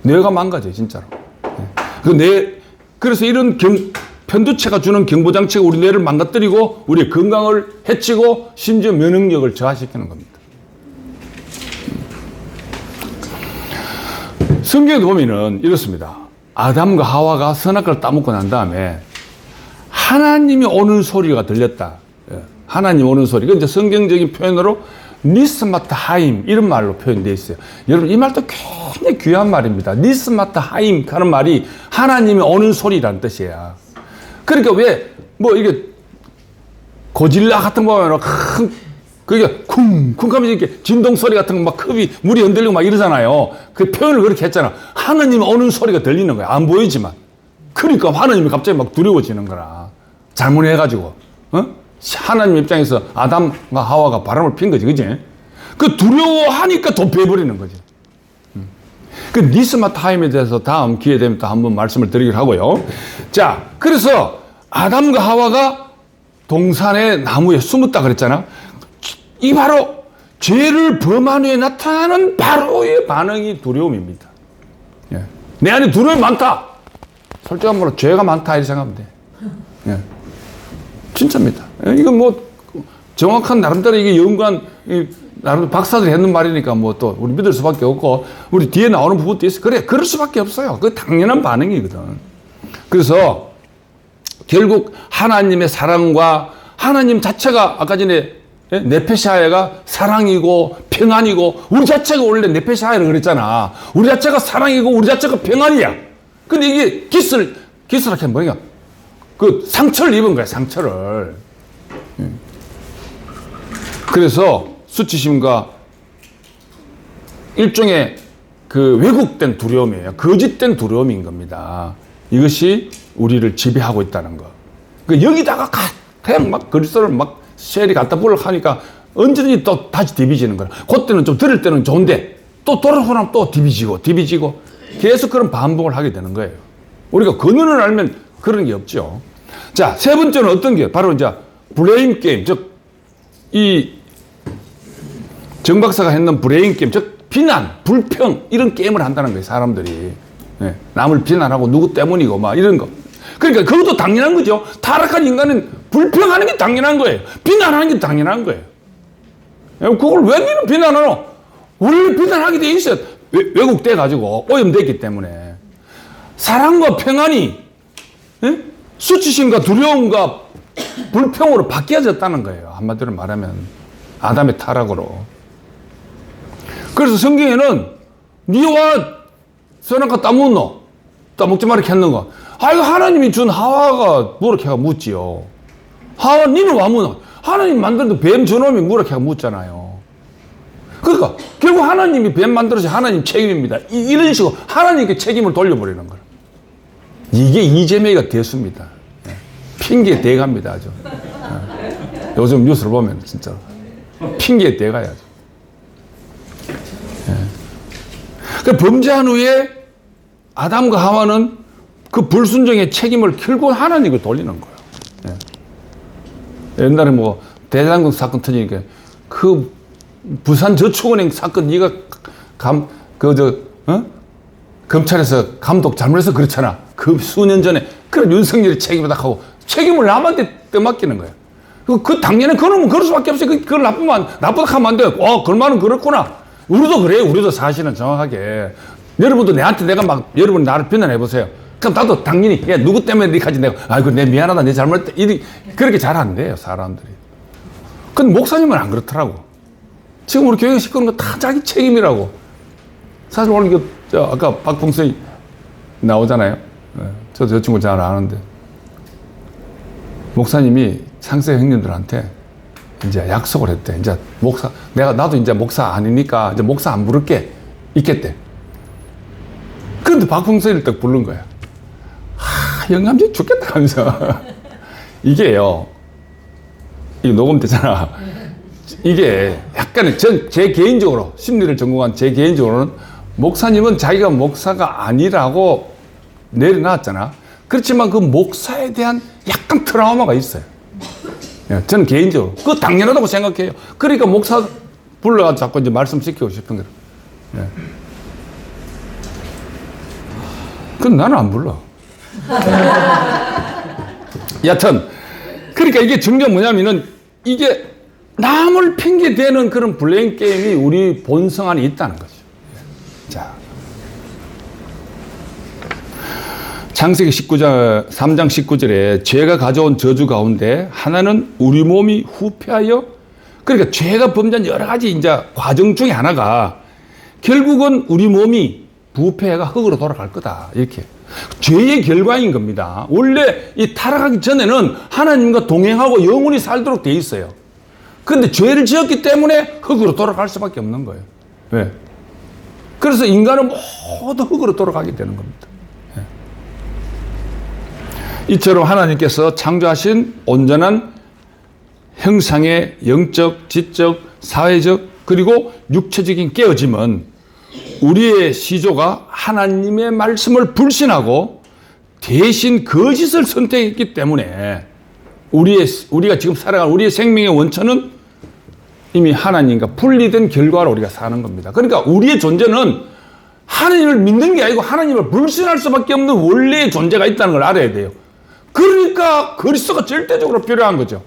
뇌가 망가져요, 진짜로. 그래서 이런 편두체가 주는 경보장치가 우리 뇌를 망가뜨리고 우리의 건강을 해치고 심지어 면역력을 저하시키는 겁니다. 성경에도 보면은 이렇습니다. 아담과 하와가 선악과를 따먹고 난 다음에 하나님이 오는 소리가 들렸다. 하나님 오는 소리. 이건 이제 성경적인 표현으로 니스마타 하임 이런 말로 표현되어 있어요. 여러분 이 말도 굉장히 귀한 말입니다. 니스마타 하임 하는 말이 하나님이 오는 소리라는 뜻이에요. 그러니까 이게 고질라 같은 거 보면 큰 그게 쿵쿵 하면 이렇게 진동 소리 같은 거 막 컵이 물이 흔들리고 막 이러잖아요. 그 표현을 그렇게 했잖아. 하나님 오는 소리가 들리는 거야. 안 보이지만. 그러니까 하나님이 갑자기 막 두려워지는 거라. 잘못해가지고. 하나님 입장에서 아담과 하와가 바람을 핀 거지, 그지? 그 두려워하니까 도피해버리는 거지. 그 니스마 타임에 대해서 다음 기회 되면 또 한번 말씀을 드리기로 하고요. 자, 그래서 아담과 하와가 동산의 나무에 숨었다 그랬잖아. 이 바로 죄를 범한 후에 나타나는 바로의 반응이 두려움입니다. 예. 내 안에 두려움이 많다. 솔직한 말로 죄가 많다 이렇게 생각하면 돼. 예. 진짜입니다. 예. 이건 뭐 정확한 나름대로 이게 연구한 나름 박사들이 했는 말이니까 뭐 또 우리 믿을 수밖에 없고 우리 뒤에 나오는 부분도 있어. 그래, 그럴 수밖에 없어요. 그 당연한 반응이거든. 그래서 결국 하나님의 사랑과 하나님 자체가 아까 전에 네페시아야가 사랑이고 평안이고 우리 자체가 원래 네페시아야를 그랬잖아. 우리 자체가 사랑이고 우리 자체가 평안이야. 근데 이게 기스라케 뭐냐? 그 상처를 입은 거야, 상처를. 그래서 수치심과 일종의 그 왜곡된 두려움이에요. 거짓된 두려움인 겁니다. 이것이 우리를 지배하고 있다는 거. 그 여기다가 그냥 막 그리스도를 막 쉘이 갖다 부으려고 하니까 언제든지 또 다시 디비지는 거야. 그때는 좀 들을 때는 좋은데 또 돌아오고 나면 또 디비지고 계속 그런 반복을 하게 되는 거예요. 우리가 근원을 알면 그런 게 없죠. 자, 세 번째는 어떤 게 바로 이제 브레인 게임, 즉 이 정 박사가 했는 브레인 게임, 즉 비난, 불평 이런 게임을 한다는 거예요. 사람들이. 네. 남을 비난하고 누구 때문이고 막 이런 거. 그러니까 그것도 당연한 거죠. 타락한 인간은 불평하는 게 당연한 거예요. 비난하는 게 당연한 거예요. 그걸 왜 니는 비난하노? 원래 비난하게 돼 있어요. 왜곡돼 가지고 오염됐기 때문에. 사랑과 평안이 수치심과 두려움과 불평으로 바뀌어졌다는 거예요. 한마디로 말하면 아담의 타락으로. 그래서 성경에는 니와 선악과 따먹노? 따먹지 말라 했는 거. 아이고 하나님이 준 하와가 뭐라 해가 묻지요. 하와 니는 와 묻노? 하나님 만들어도 뱀 저놈이 뭐라 해가 묻잖아요. 그러니까 결국 하나님이 뱀 만들어서 하나님 책임입니다. 이런 식으로 하나님께 책임을 돌려버리는 거예요. 이게 이재명이가 대수입니다. 핑계 대갑니다, 아주. 요즘 뉴스를 보면 진짜 핑계 대가야죠. 그 범죄한 후에 아담과 하와는 그 불순종의 책임을 결국 하나님께 돌리는 거예요. 옛날에 뭐 대장동 사건 터지니까 그 부산 저축은행 사건 네가 검찰에서 감독 잘못해서 그렇잖아. 그 수년 전에 그런 윤석열이 책임을 딱 하고 책임을 남한테 떠맡기는 거예요. 그 당연히 그러면 그럴 수밖에 없어요. 그걸 나쁘다 하면 안 돼요. 그 말은 그렇구나. 우리도 그래요. 우리도 사실은 정확하게. 여러분도 내한테 내가 막 여러분 나를 비난해 보세요. 그럼 나도 당연히 야 누구 때문에 니까지 내가 아이고 내 미안하다 내 잘못했다 그렇게 잘 안 돼요 사람들이. 근데 목사님은 안 그렇더라고. 지금 우리 교회가 시끄러운 거 다 자기 책임이라고. 사실 오늘 아까 박봉선이 나오잖아요. 저도 저 친구 잘 아는데 목사님이 상세 형님들한테 이제 약속을 했대. 이제 나도 이제 목사 아니니까 이제 목사 안 부를게 있겠대. 그런데 박봉선이를 딱 부른 거야. 영감지 죽겠다 하면서 이게요. 이거 녹음되잖아. 이게 약간의 제 개인적으로 심리를 전공한 제 개인적으로는 목사님은 자기가 목사가 아니라고 내려놨잖아. 그렇지만 그 목사에 대한 약간 트라우마가 있어요. 저는 개인적으로 그거 당연하다고 생각해요. 그러니까 목사 불러가지고 자꾸 이제 말씀시키고 싶은 거예요. 그건 나는 안 불러. 여튼 그러니까 이게 중요한 뭐냐면은 이게 남을 핑계 대는 그런 블레임 게임이 우리 본성 안에 있다는 거죠. 자, 창세기 3장 19절에 죄가 가져온 저주 가운데 하나는 우리 몸이 후패하여, 그러니까 죄가 범죄한 여러 가지 이제 과정 중에 하나가 결국은 우리 몸이 부패가 흙으로 돌아갈 거다. 이렇게. 죄의 결과인 겁니다. 원래 이 타락하기 전에는 하나님과 동행하고 영원히 살도록 돼 있어요. 근데 죄를 지었기 때문에 흙으로 돌아갈 수밖에 없는 거예요. 왜? 그래서 인간은 모두 흙으로 돌아가게 되는 겁니다. 이처럼 하나님께서 창조하신 온전한 형상의 영적, 지적, 사회적 그리고 육체적인 깨어짐은 우리의 시조가 하나님의 말씀을 불신하고 대신 거짓을 선택했기 때문에 우리가 지금 살아가는 우리의 생명의 원천은 이미 하나님과 분리된 결과로 우리가 사는 겁니다. 그러니까 우리의 존재는 하나님을 믿는 게 아니고 하나님을 불신할 수밖에 없는 원래의 존재가 있다는 걸 알아야 돼요. 그러니까 그리스도가 절대적으로 필요한 거죠.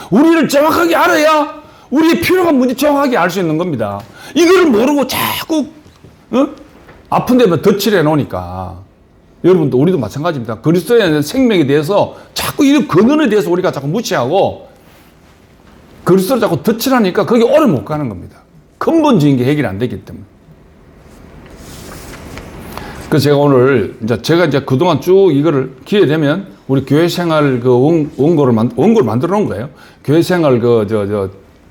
우리를 정확하게 알아야 우리의 필요한 문제 정확하게 알 수 있는 겁니다. 이걸 모르고 자꾸 아픈 데만 덧칠해 놓으니까 여러분도 우리도 마찬가지입니다. 그리스도의 생명에 대해서 자꾸 이 근원에 대해서 우리가 자꾸 무시하고 그리스도를 자꾸 덧칠하니까 거기 오래 못 가는 겁니다. 근본적인 게 해결이 안 되기 때문에. 그래서 제가 오늘 제가 그동안 쭉 이거를 기회 되면 우리 교회 생활 원고를 만들어 놓은 거예요. 교회 생활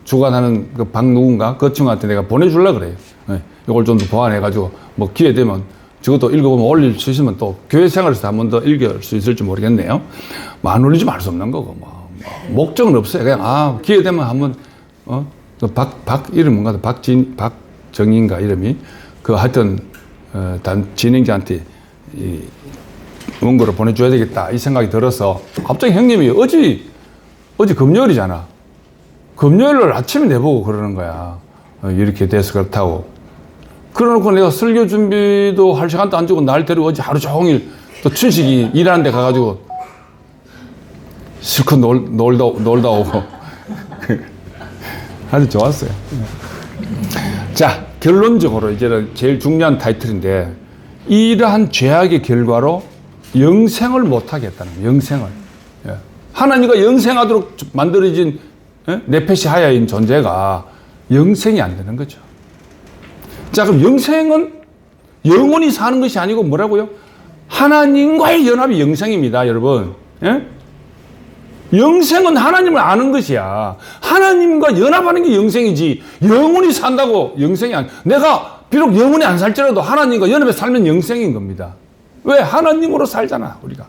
주관하는 누군가 그 친구한테 내가 보내주려고 그래요. 네. 이걸 좀 더 보완해가지고 뭐 기회 되면 저것도 읽어보면 올릴 수 있으면 또 교회 생활에서 한 번 더 읽을 수 있을지 모르겠네요. 뭐 안 올리지 말 수 없는 거고 목적은 없어요. 그냥 기회 되면 한번 이름 뭔가 박정인가 이름이 하여튼 진행자한테 이 원고를 보내줘야 되겠다 이 생각이 들어서 갑자기 형님이 어제 금요일이잖아. 금요일을 아침에 내보고 그러는 거야. 이렇게 돼서 그렇다고. 그러놓고 내가 설교 준비도 할 시간도 안 주고 날 데리고 어제 하루 종일 또 춘식이 일하는 데 가가지고 실컷 놀다 오고. 아주 좋았어요. 자, 결론적으로 이제 제일 중요한 타이틀인데 이러한 죄악의 결과로 영생을 못하게 했다는 거예요. 영생을. 하나님과 영생하도록 만들어진 네페시 하야인 존재가 영생이 안 되는 거죠. 자, 그럼 영생은 영원히 사는 것이 아니고 뭐라고요? 하나님과의 연합이 영생입니다, 여러분. 영생은 하나님을 아는 것이야. 하나님과 연합하는 게 영생이지. 영원히 산다고 영생이 아니야. 내가 비록 영원히 안 살지라도 하나님과 연합해 살면 영생인 겁니다. 왜? 하나님으로 살잖아, 우리가.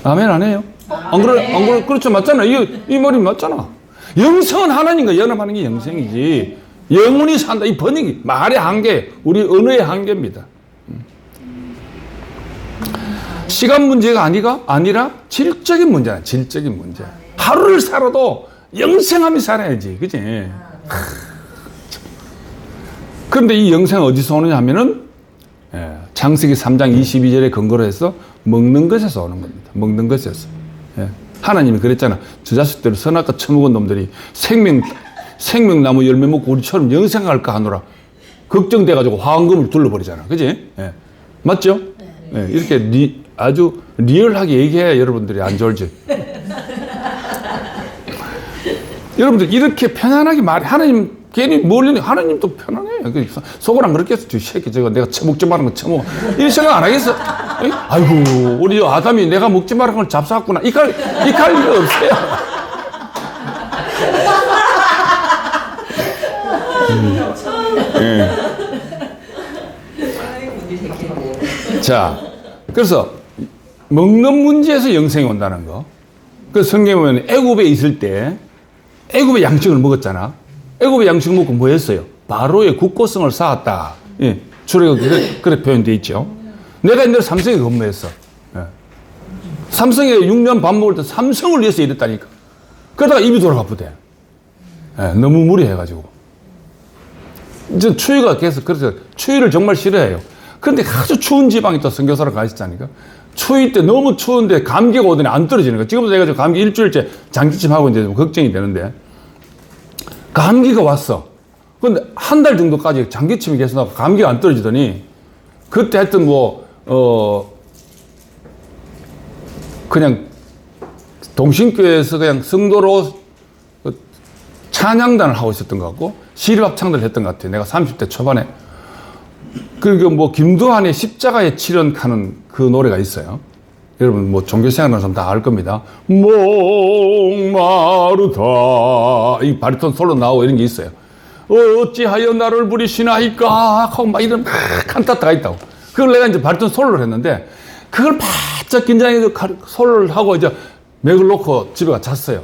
아멘, 안 해요? 안 그래? 그렇죠. 맞잖아. 이 말이 맞잖아. 영생은 하나님과 연합하는 게 영생이지. 영원히 산다. 이 번역이 말의 한계, 우리 언어의 한계입니다. 시간 문제가 아니라 질적인 문제야. 질적인 문제. 하루를 살아도 영생하며 살아야지. 그지? 그런데 이 영생은 어디서 오느냐 하면은 창세기 3장 22절에 근거로 해서 먹는 것에서 오는 겁니다. 먹는 것에서. 하나님이 그랬잖아. 저 자식들을 선악과 처먹은 놈들이 생명나무 열매 먹고 우리처럼 영생할까 하노라. 걱정돼가지고 화환금을 둘러버리잖아. 그지? 맞죠? 이렇게 아주 리얼하게 얘기해야 여러분들이 안 졸지. 여러분들 이렇게 편안하게 말해. 하나님 괜히 멀리 하나님도 편안해. 속으로 안 그렇겠어. 저 새끼 저거 내가 먹지 말은 거 처먹어. 이 생각 안 하겠어. 아이고 우리 아담이 내가 먹지 말은 걸 잡사왔구나. 이갈 일이 없어요. 자, 그래서 먹는 문제에서 영생이 온다는 거. 그 성경에 보면 애굽에 있을 때 애굽의 양식을 먹었잖아. 애굽의 양식 먹고 뭐 했어요? 바로의 국고성을 쌓았다. 출애굽 그렇게 표현되어 있죠. 내가 옛날에 삼성에 근무했어. 삼성에 6년 밥 먹을 때 삼성을 위해서 일했다니까. 그러다가 입이 돌아가쁘대. 너무 무리해가지고. 이제 추위가 계속 그래서 추위를 정말 싫어해요. 그런데 아주 추운 지방에 또 선교사로 가 있었다니까. 추위 때 너무 추운데 감기가 오더니 안 떨어지는 거야. 지금도 내가 감기 일주일째 장기침 하고 이제 좀 걱정이 되는데 감기가 왔어. 근데 한 달 정도까지 장기침이 계속 나고 감기가 안 떨어지더니 그때 하여튼 그냥 동신교회에서 그냥 성도로 찬양단을 하고 있었던 것 같고 시립합창단을 했던 것 같아요. 내가 30대 초반에. 그리고 김두한의 십자가의 칠연가는 그 노래가 있어요. 여러분 뭐 종교생활하는 사람 다 알 겁니다. 목마르다 이 바리톤 솔로 나오고 이런 게 있어요. 어찌하여 나를 부리시나이까 하고 막 이런 칸타타가 있다고. 그걸 내가 이제 바리톤 솔로를 했는데 그걸 바짝 긴장해서 솔로를 하고 이제 맥을 놓고 집에 가 잤어요.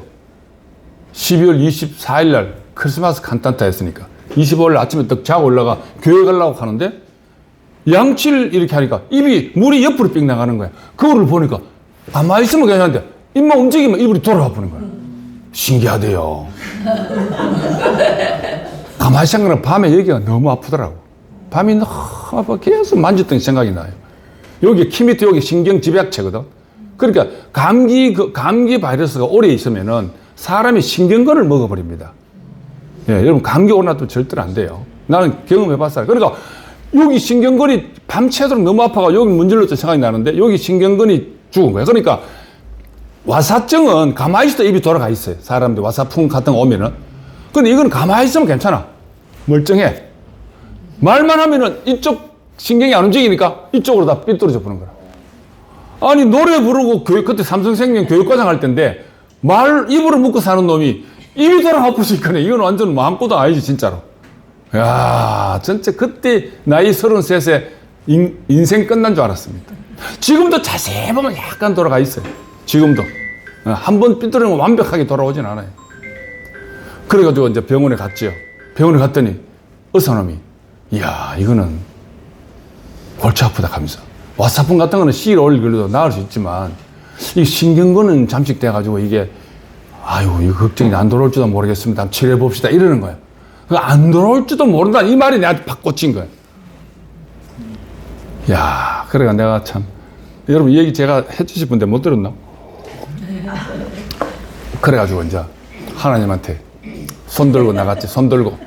12월 24일 날 크리스마스 칸타타 했으니까 25일 아침에 딱 자고 올라가 교회 가려고 하는데 양치를 이렇게 하니까 입이 물이 옆으로 삥 나가는 거야. 그거를 보니까 가만히 있으면 괜찮은데 입만 움직이면 입이 돌아가 버는 거야. 신기하대요. 가만히 생각하면 밤에 여기가 너무 아프더라고. 밤이 너무 아파. 계속 만졌던 생각이 나요. 여기 키 밑에 여기 신경집약체거든. 그러니까 감기 바이러스가 오래 있으면은 사람이 신경근을 먹어버립니다. 예, 여러분 감기 오나도 절대로 안 돼요. 나는 경험해봤어요. 그러니까 여기 신경근이 밤새도록 너무 아파가 여기 문질렀던 생각이 나는데 여기 신경근이 죽은 거야. 그러니까 와사증은 가만히 있어도 입이 돌아가 있어요. 사람들 와사풍 같은 거 오면은. 근데 이건 가만히 있으면 괜찮아. 멀쩡해. 말만 하면은 이쪽 신경이 안 움직이니까 이쪽으로 다 삐뚤어져 보는 거야. 아니 노래 부르고 그때 삼성생명 교육과장 할 때인데 입으로 묶고 사는 놈이 입이 돌아가 아프니까 이건 완전 마음고도 아니지 진짜로. 야, 진짜 그때 나이 33세 인생 끝난 줄 알았습니다. 지금도 자세히 보면 약간 돌아가 있어요. 지금도. 한 번 삐뚤어지면 완벽하게 돌아오진 않아요. 그래가지고 이제 병원에 갔죠. 병원에 갔더니 의사놈이, 이야, 이거는 골치 아프다 하면서. 와사풍 같은 거는 시일 오일 걸려도 나을 수 있지만, 이 신경근은 잠식돼가지고 이게, 아유, 이거 걱정이 안 돌아올지도 모르겠습니다. 한번 치료해봅시다. 이러는 거예요. 안 돌아올지도 모른다. 이 말이 내한테 팍 꽂힌 거예요. 야, 그래가 내가 참, 여러분, 이 얘기 제가 해주실 분들 못 들었나? 그래가지고 이제 하나님한테 손 들고 나갔지. 손 들고.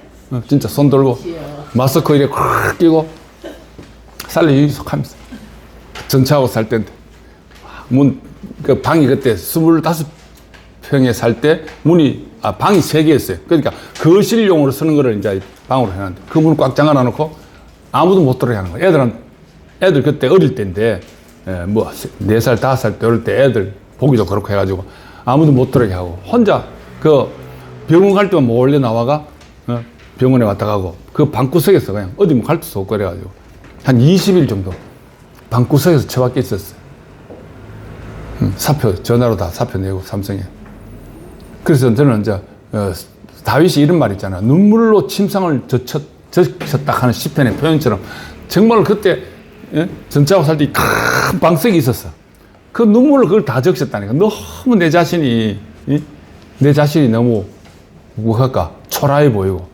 진짜 손 들고. 마스크 이렇게 콱 끼고 살리 유속하면서. 전차하고 살 때인데. 그 방이 그때 25평에 살 때 방이 3개였어요. 그러니까 거실용으로 쓰는 거를 이제 방으로 해놨는데 그 문을 꽉 잠가 놓고 아무도 못 들어게 하는 거예요. 애들 그때 어릴 때인데, 뭐, 4살, 5살 때 어릴 때 애들 보기도 그렇고 해가지고 아무도 못 들어게 하고 혼자 그 병원 갈 때만 몰래 나와가 병원에 왔다 가고 그 방구석에서 그냥 어디 뭐 갈 데도 없고 그래가지고 한 20일 정도 방구석에서 처박혀 있었어요. 전화로 다 사표 내고 삼성에. 그래서 저는 이제 다윗이 이런 말 있잖아. 눈물로 침상을 적셨다 하는 시편의 표현처럼 정말 그때 전차하고 살 때 큰 방석이 있었어. 그 눈물을 그걸 다 적셨다니까. 너무 내 자신이 너무 뭐랄까 초라해 보이고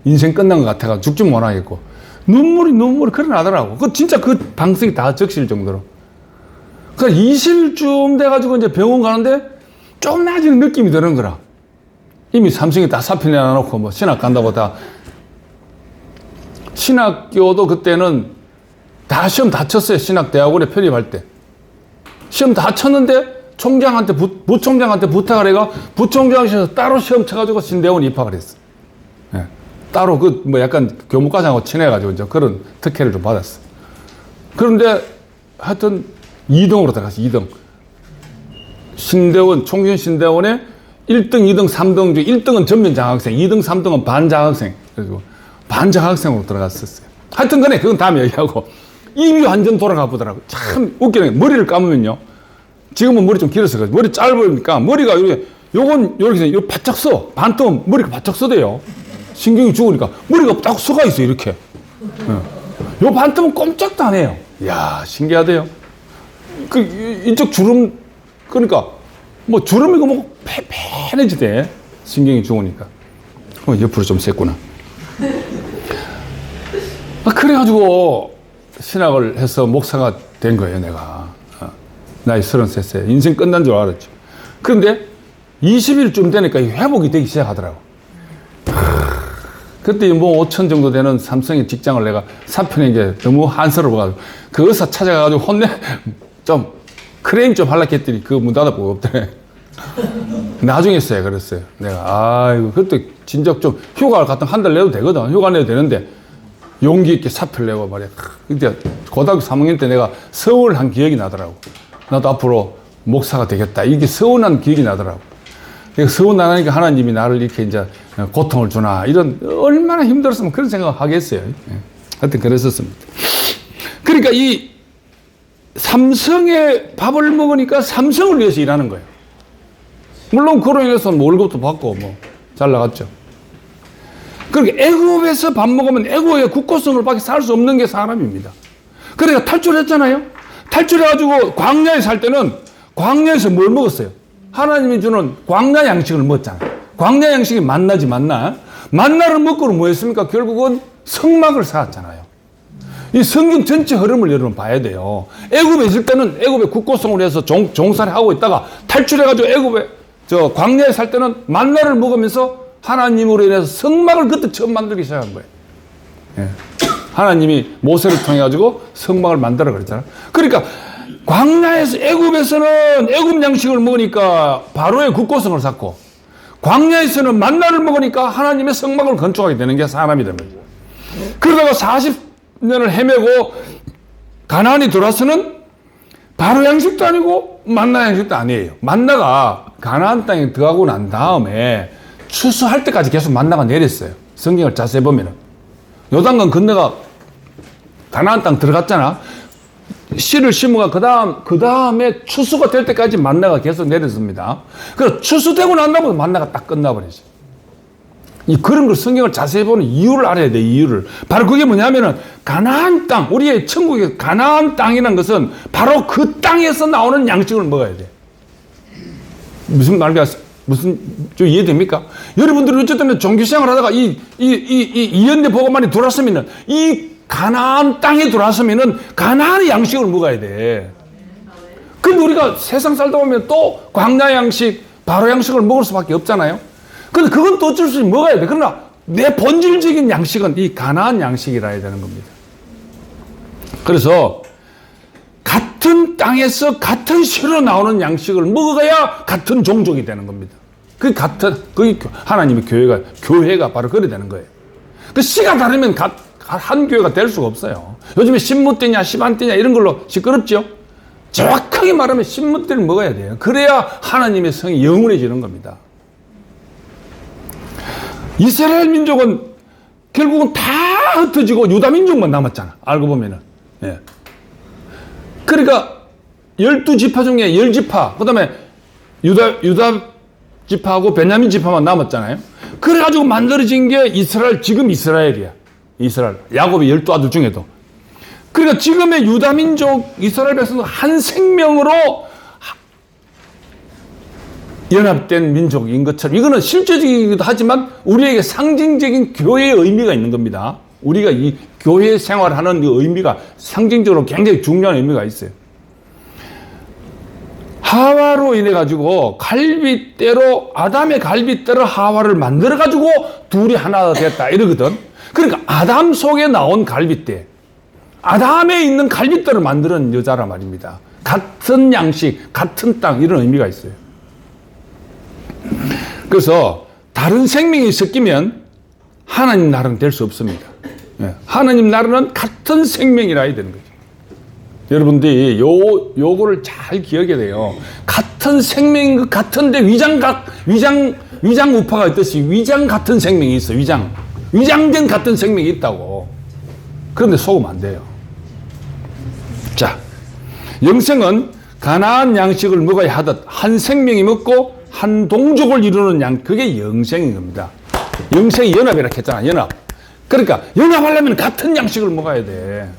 인생 끝난 것 같아가 죽지 못하겠고 눈물이 그러나더라고. 그 진짜 그 방석이 다 적실 정도로. 그러니까 20일쯤 돼가지고 이제 병원 가는데 좀 나아지는 느낌이 드는 거라. 이미 삼성이 다 사표 내놔놓고 뭐 신학 간다고 다. 신학교도 그때는 다 시험 다 쳤어요. 신학대학원에 편입할 때. 시험 다 쳤는데 부총장한테 부탁을 해가 부총장실에서 따로 시험 쳐가지고 신대원에 입학을 했어. 예. 따로 약간 교무과장하고 친해가지고 이제 그런 특혜를 좀 받았어. 그런데 하여튼 2등으로 들어갔어. 2등. 총균 신대원에 1등, 2등, 3등 중 1등은 전면 장학생, 2등, 3등은 반장학생. 그래서 반장학생으로 들어갔었어요. 하여튼 간에 그건 다음에 얘기하고 입이 완전 돌아가 보더라고. 참 웃기는 게 머리를 감으면요. 지금은 머리 좀 길어서 그래. 머리 짧으니까 머리가 이렇게 바짝 서. 반쯤 머리가 바짝 서대요. 신경이 죽으니까 머리가 딱 서가 있어 이렇게. 요 반쯤은 꼼짝도 안 해요. 이야, 신기하대요. 이쪽 주름, 그러니까 뭐 주름이고 뭐 팽팽해지대. 신경이 죽으니까. 옆으로 좀 셌구나. 그래가지고 신학을 해서 목사가 된 거예요, 내가. 나이 33세. 인생 끝난 줄 알았죠. 그런데 20일쯤 되니까 회복이 되기 시작하더라고. 그때 뭐 5천 정도 되는 삼성의 직장을 내가 사표낸 게 너무 한스러워가지고 그 의사 찾아가가지고 좀 크레임 좀 하려고 했더니 그거 문 닫아보고 없더래. 나중에 써야 그랬어요. 내가, 아이고, 그때 진작 좀 휴가를 같은 한 달 내도 되거든. 휴가 내도 되는데 용기 있게 사표를 내고 말이야. 그때 고등학교 3학년 때 내가 서울 한 기억이 나더라고. 나도 앞으로 목사가 되겠다. 이게 서운한 기억이 나더라고. 서운 안 하니까 하나님이 나를 이렇게 이제 고통을 주나. 이런, 얼마나 힘들었으면 그런 생각을 하겠어요. 하여튼 그랬었습니다. 그러니까 이 삼성의 밥을 먹으니까 삼성을 위해서 일하는 거예요. 물론 그로 인해서 월급도 받고 뭐 잘 나갔죠. 그러니까 애굽에서 밥 먹으면 애굽의 국고성을 밖에 살 수 없는 게 사람입니다. 그러니까 탈출했잖아요. 탈출해가지고 광야에 살 때는 광야에서 뭘 먹었어요? 하나님이 주는 광야 양식을 먹었잖아요. 광야 양식이 만나지 만나. 만나를 먹고 뭐 했습니까? 결국은 성막을 쌓았잖아요. 이 성경 전체 흐름을 여러분 봐야 돼요. 애굽에 있을 때는 애굽의 국고성을 해서 종살이 하고 있다가 탈출해가지고 애굽에 광야에 살 때는 만나를 먹으면서 하나님으로 인해서 성막을 그때 처음 만들기 시작한 거예요. 예. 하나님이 모세를 통해 가지고 성막을 만들어 그랬잖아요. 그러니까 광야에서 애굽에서는 애굽 양식을 먹으니까 바로의 국고성을 쌓고 광야에서는 만나를 먹으니까 하나님의 성막을 건축하게 되는 게 사람이 되는 거죠. 그러다가 40년을 헤매고 가나안이 들어와서는 바로 양식도 아니고 만나 양식도 아니에요. 만나가 가나안 땅에 들어가고 난 다음에 추수할 때까지 계속 만나가 내렸어요. 성경을 자세히 보면은. 요단강 건너가 가나안 땅 들어갔잖아. 씨를 심어가 그 다음에 추수가 될 때까지 만나가 계속 내렸습니다. 그래서 추수되고 난 다음에 만나가 딱 끝나버리죠. 그런 걸 성경을 자세히 보는 이유를 알아야 돼, 이유를. 바로 그게 뭐냐면은 가나안 땅, 우리의 천국의 가나안 땅이라는 것은 바로 그 땅에서 나오는 양식을 먹어야 돼. 무슨 말인가, 좀 이해됩니까? 여러분들이 어쨌든 종교생활 하다가 이연대 보고만이 들어왔으면은 이 가나안 땅에 들어왔으면은 가나안의 양식을 먹어야 돼. 근데 우리가 세상 살다 보면 또 광야 양식, 바로 양식을 먹을 수밖에 없잖아요. 근데 그건 또 어쩔 수 없이 먹어야 돼. 그러나 내 본질적인 양식은 이 가나안 양식이라 해야 되는 겁니다. 그래서 같은 땅에서 같은 씨로 나오는 양식을 먹어야 같은 종족이 되는 겁니다. 그 하나님의 교회가 바로 그래 되는 거예요. 그 씨가 다르면 한 교회가 될 수가 없어요. 요즘에 신무떼냐, 시반떼냐 이런 걸로 시끄럽죠? 정확하게 말하면 신무떼를 먹어야 돼요. 그래야 하나님의 성이 영원해지는 겁니다. 이스라엘 민족은 결국은 다 흩어지고 유다 민족만 남았잖아. 알고 보면은. 예. 그러니까 12지파 중에 10지파, 그 다음에 유다 지파하고 베냐민 지파만 남았잖아요. 그래가지고 만들어진 게 지금 이스라엘이야. 이스라엘. 야곱의 12아들 중에도. 그러니까 지금의 유다 민족, 이스라엘 백성은 한 생명으로 연합된 민족인 것처럼, 이거는 실제적이기도 하지만 우리에게 상징적인 교회의 의미가 있는 겁니다. 우리가 이 교회 생활하는 이 의미가 상징적으로 굉장히 중요한 의미가 있어요. 하와로 인해 가지고 아담의 갈빗대로 하와를 만들어 가지고 둘이 하나 됐다 이러거든. 그러니까 아담 속에 나온 갈빗대, 아담에 있는 갈빗대를 만드는 여자란 말입니다. 같은 양식, 같은 땅, 이런 의미가 있어요. 그래서 다른 생명이 섞이면 하나님 나라는 될 수 없습니다. 하나님 나라는 같은 생명이라 해야 되는 거죠. 여러분들이 요거를 잘 기억해야 돼요. 같은 생명인 것 같은데 위장 우파가 있듯이 위장 같은 생명이 있어. 위장된 같은 생명이 있다고. 그런데 속으면 안 돼요. 자, 영생은 가나안 양식을 먹어야 하듯 한 생명이 먹고 한 동족을 이루는 그게 영생인 겁니다. 영생이 연합이라 했잖아, 연합. 그러니까 연합하려면 같은 양식을 먹어야 돼.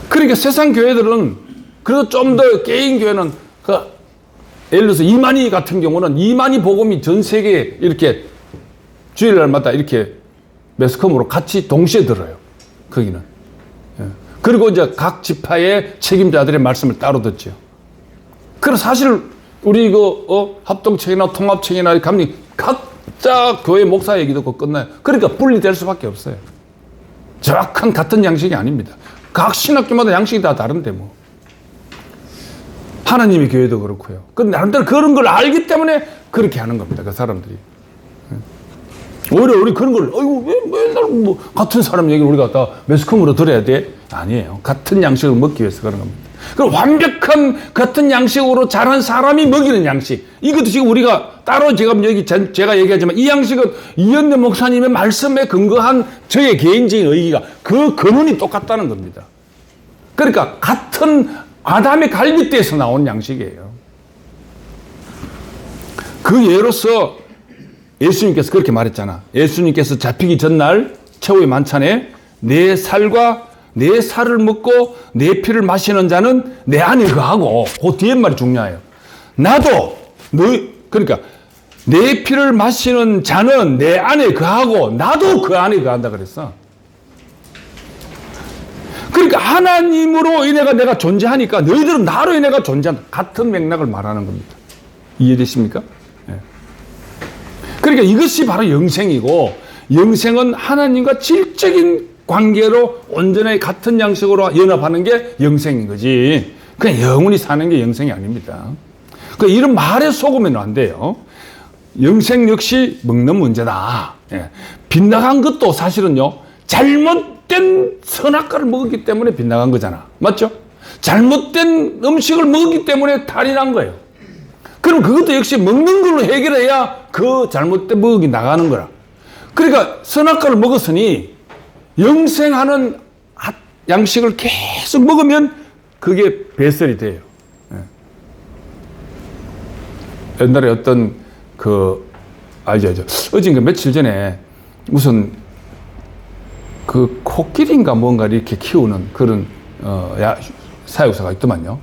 그러니까 세상 교회들은, 그리고 좀 더 개인 교회는, 예를 들어서 이만희 같은 경우는 이만희 복음이 전 세계에 이렇게 주일날마다 이렇게 매스컴으로 같이 동시에 들어요. 거기는. 그리고 이제 각 지파의 책임자들의 말씀을 따로 듣죠. 그래서 사실 우리 합동책이나 통합책이나 감리 각자 교회 목사 얘기 듣고 끝나요. 그러니까 분리될 수밖에 없어요. 정확한 같은 양식이 아닙니다. 각 신학교마다 양식이 다 다른데 뭐. 하나님의 교회도 그렇고요. 근데 나름대로 그런 걸 알기 때문에 그렇게 하는 겁니다. 그 사람들이. 오히려 우리 그런 걸, 왜 맨날 같은 사람 얘기를 우리가 다 매스컴으로 들어야 돼? 아니에요. 같은 양식을 먹기 위해서 그런 겁니다. 그 완벽한 같은 양식으로 자란 사람이 먹이는 양식. 이것도 지금 우리가 따로 제가 얘기하지만 이 양식은 이현대 목사님의 말씀에 근거한 저의 개인적인 의기가 그 근원이 똑같다는 겁니다. 그러니까 같은 아담의 갈빗대에서 나온 양식이에요. 그 예로서 예수님께서 그렇게 말했잖아. 예수님께서 잡히기 전날 최후의 만찬에 내 살과 내 살을 먹고 내 피를 마시는 자는 내 안에 거하고, 그 뒤에 말이 중요해요. 나도 그러니까 내 피를 마시는 자는 내 안에 거하고 나도 그 안에 거한다 그랬어. 그러니까 하나님으로 인해가 내가 존재하니까 너희들은 나로 인해가 존재한다. 같은 맥락을 말하는 겁니다. 이해되십니까? 네. 그러니까 이것이 바로 영생이고, 영생은 하나님과 질적인 관계로 온전히 같은 양식으로 연합하는 게 영생인 거지. 그냥 영원히 사는 게 영생이 아닙니다. 그 이런 말에 속으면 안 돼요. 영생 역시 먹는 문제다. 예. 빗나간 것도 사실은요, 잘못된 선악과를 먹었기 때문에 빗나간 거잖아. 맞죠? 잘못된 음식을 먹었기 때문에 탈이 난 거예요. 그럼 그것도 역시 먹는 걸로 해결해야 그 잘못된 먹이 나가는 거라. 그러니까 선악과를 먹었으니 영생하는 양식을 계속 먹으면 그게 배설이 돼요. 옛날에 어떤 알죠. 어젠가 며칠 전에 무슨 그 코끼리인가 뭔가 이렇게 키우는 그런 사육사가 있더만요.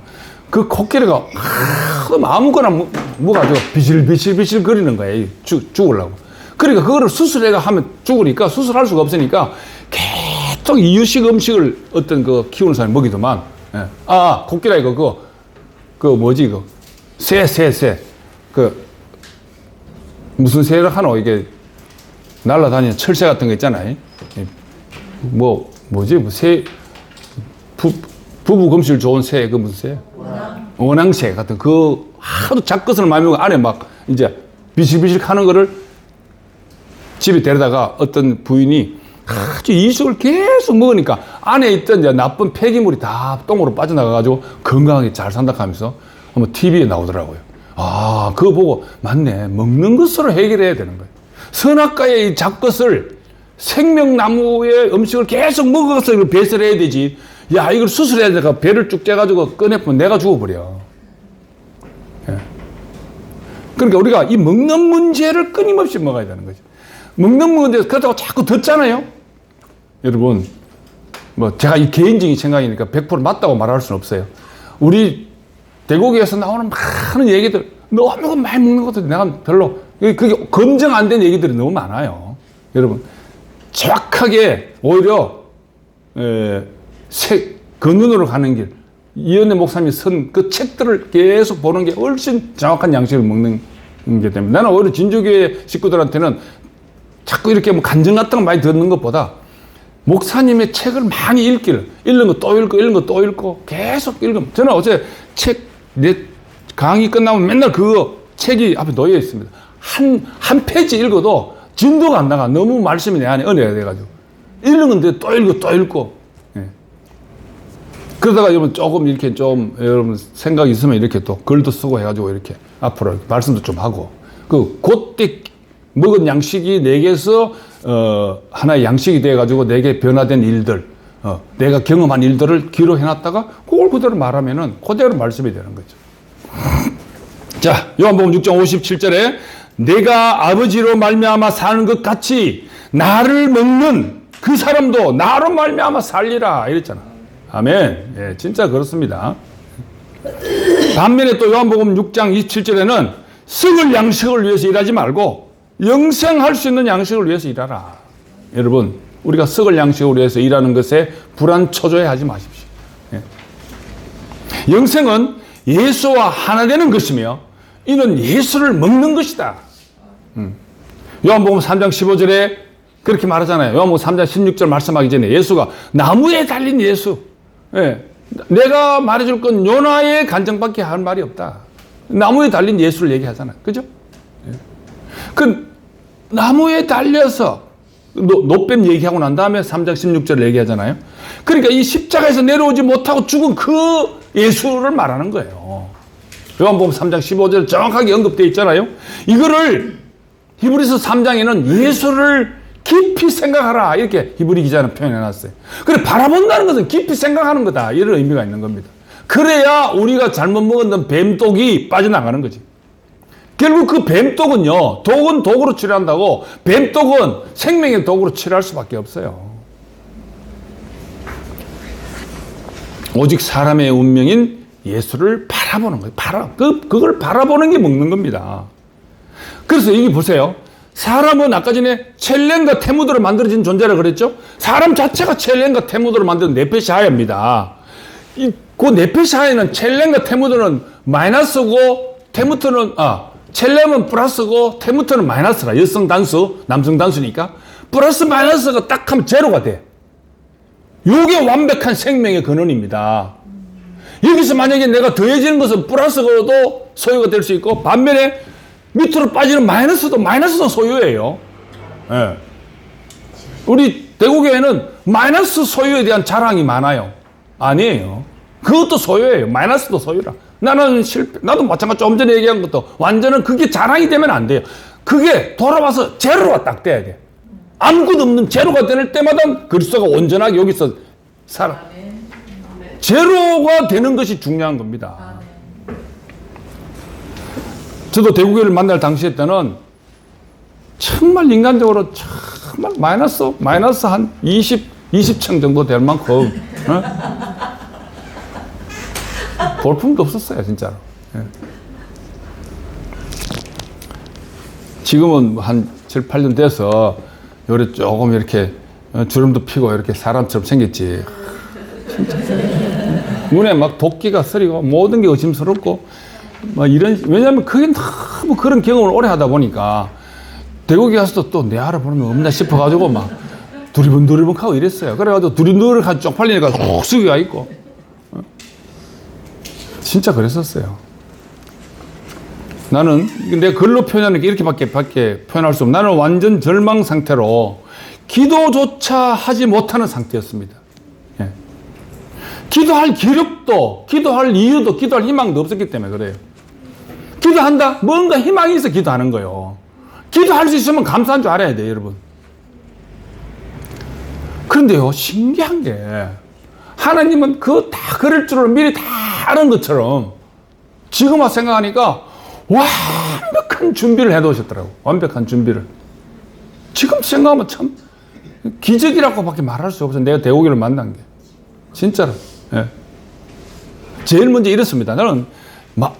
그 코끼리가 아무거나 먹어가지고 비실비실 거리는 거예요. 죽으려고. 그러니까 그거를 수술해가 하면 죽으니까 수술할 수가 없으니까 계속 이유식 음식을 어떤 키우는 사람이 먹이더만. 예. 코끼리 새. 무슨 새를 하노? 이게 날아다니는 철새 같은 거 있잖아요. 새, 부부 금실 좋은 새, 무슨 새? 원앙새 같은 하도 잡것을 많이 먹고 안에 막 이제 비실비실 하는 거를 집에 데려다가 어떤 부인이 아주 이식을 계속 먹으니까 안에 있던 이제 나쁜 폐기물이 다 똥으로 빠져나가가지고 건강하게 잘 산다 하면서 한번 TV에 나오더라고요. 그거 보고 맞네. 먹는 것으로 해결해야 되는 거예요. 선악과의 이 잡것을 생명나무의 음식을 계속 먹어서 이걸 배설해야 되지. 야, 이걸 수술해야 되니까 배를 쭉 째가지고 꺼내면 내가 죽어버려. 예. 그러니까 우리가 이 먹는 문제를 끊임없이 먹어야 되는 거죠. 먹는 문제, 그렇다고 자꾸 듣잖아요. 여러분, 제가 이 개인적인 생각이니까 100% 맞다고 말할 수는 없어요. 우리 대국에서 나오는 많은 얘기들, 너무 많이 먹는 것도 내가 별로, 그게 검증 안 된 얘기들이 너무 많아요. 여러분, 정확하게 오히려, 근원으로 가는 길, 이현대 목사님이 쓴 그 책들을 계속 보는 게 훨씬 정확한 양식을 먹는 게 때문에 나는 오히려 진주교회 식구들한테는 자꾸 이렇게 간증 같은 거 많이 듣는 것보다 목사님의 책을 많이 읽는 거 또 읽고 계속 읽으면, 저는 어제 내 강의 끝나면 맨날 그거 책이 앞에 놓여 있습니다. 한 페이지 읽어도 진도가 안 나가. 너무 말씀이 내 안에 은혜가 돼가지고. 읽는 건데 또 읽고. 예. 그러다가 여러분 조금 이렇게 여러분 생각이 있으면 이렇게 또 글도 쓰고 해가지고 이렇게 앞으로 말씀도 좀 하고. 그때 먹은 양식이 내게서 하나의 양식이 돼가지고 내게 변화된 일들, 내가 경험한 일들을 기록해놨다가 그걸 그대로 말하면은 그대로 말씀이 되는 거죠. 자, 요한복음 6장 57절에 내가 아버지로 말미암아 사는 것 같이 나를 먹는 그 사람도 나로 말미암아 살리라 이랬잖아. 아멘. 예, 진짜 그렇습니다. 반면에 또 요한복음 6장 27절에는 썩을 양식을 위해서 일하지 말고 영생할 수 있는 양식을 위해서 일하라. 여러분, 우리가 썩을 양식을 위해서 일하는 것에 불안초조해하지 마십시오. 예. 영생은 예수와 하나 되는 것이며 이는 예수를 먹는 것이다. 요한복음 3장 15절에 그렇게 말하잖아요. 요한복음 3장 16절 말씀하기 전에 예수가 나무에 달린 예수. 예. 내가 말해줄 건 요나의 간증밖에 할 말이 없다. 나무에 달린 예수를 얘기하잖아요. 그죠? 예. 나무에 달려서 노뱀 얘기하고 난 다음에 3장 16절을 얘기하잖아요. 그러니까 이 십자가에서 내려오지 못하고 죽은 그 예수를 말하는 거예요. 요한복음 3장 15절 정확하게 언급되어 있잖아요. 이거를 히브리서 3장에는 예수를 깊이 생각하라 이렇게 히브리 기자는 표현해놨어요. 그래 바라본다는 것은 깊이 생각하는 거다 이런 의미가 있는 겁니다. 그래야 우리가 잘못 먹었던 뱀독이 빠져나가는 거지. 결국 그 뱀독은요, 독은 독으로 치료한다고 뱀독은 생명의 독으로 치료할 수밖에 없어요. 오직 사람의 운명인 예수를 바라보는 거예요. 그걸 바라보는 게 먹는 겁니다. 그래서 여기 보세요. 사람은 아까 전에 첼렌과 테무드로 만들어진 존재라 그랬죠? 사람 자체가 첼렌과 테무드로 만든 네페시 하야입니다. 그 네페시 하야는 첼렌과 테무드는 마이너스고 첼렘은 플러스고 테무트는 마이너스라. 여성 단수, 남성 단수니까. 플러스 마이너스가 딱 하면 제로가 돼. 이게 완벽한 생명의 근원입니다. 여기서 만약에 내가 더해지는 것은 플러스도 소유가 될 수 있고 반면에 밑으로 빠지는 마이너스도 소유예요. 네. 우리 대구교회는 마이너스 소유에 대한 자랑이 많아요. 아니에요. 그것도 소유예요. 마이너스도 소유라. 나도 마찬가지 좀 전에 얘기한 것도 완전한 그게 자랑이 되면 안 돼요. 그게 돌아와서 제로가 딱 돼야 돼. 아무것도 없는 제로가 될 때마다 그리스도가 온전하게 여기서 살아. 제로가 되는 것이 중요한 겁니다. 저도 대구교회를 만날 당시에 때는 정말 인간적으로 정말 마이너스 한 20층 정도 될 만큼 볼품도 없었어요, 진짜로. 예. 지금은 한 7, 8년 돼서 요래 조금 이렇게 주름도 피고 이렇게 사람처럼 생겼지. 진짜. 눈에 막 도끼가 서리고 모든 게 의심스럽고 막 왜냐면 그게 너무 그런 경험을 오래 하다 보니까 대구에 가서도 또 내 알아보는 거 없나 싶어가지고 막 두리번두리번 하고 이랬어요. 그래가지고 두리번두리번 쪽팔리니까 훅 숙여가 있고. 진짜 그랬었어요. 나는 내 글로 표현하는 게 이렇게밖에 표현할 수 없어. 나는 완전 절망 상태로 기도조차 하지 못하는 상태였습니다. 예. 기도할 기력도, 기도할 이유도, 기도할 희망도 없었기 때문에 그래요. 기도한다? 뭔가 희망이 있어 기도하는 거예요. 기도할 수 있으면 감사한 줄 알아야 돼요, 여러분. 그런데요, 신기한 게 하나님은 다 그럴 줄을 미리 다 아는 것처럼 지금 와서 생각하니까 완벽한 준비를 해놓으셨더라고. 완벽한 준비를. 지금 생각하면 참 기적이라고밖에 말할 수 없어요. 내가 대구교를 만난 게. 진짜로. 예. 제일 먼저 이렇습니다. 나는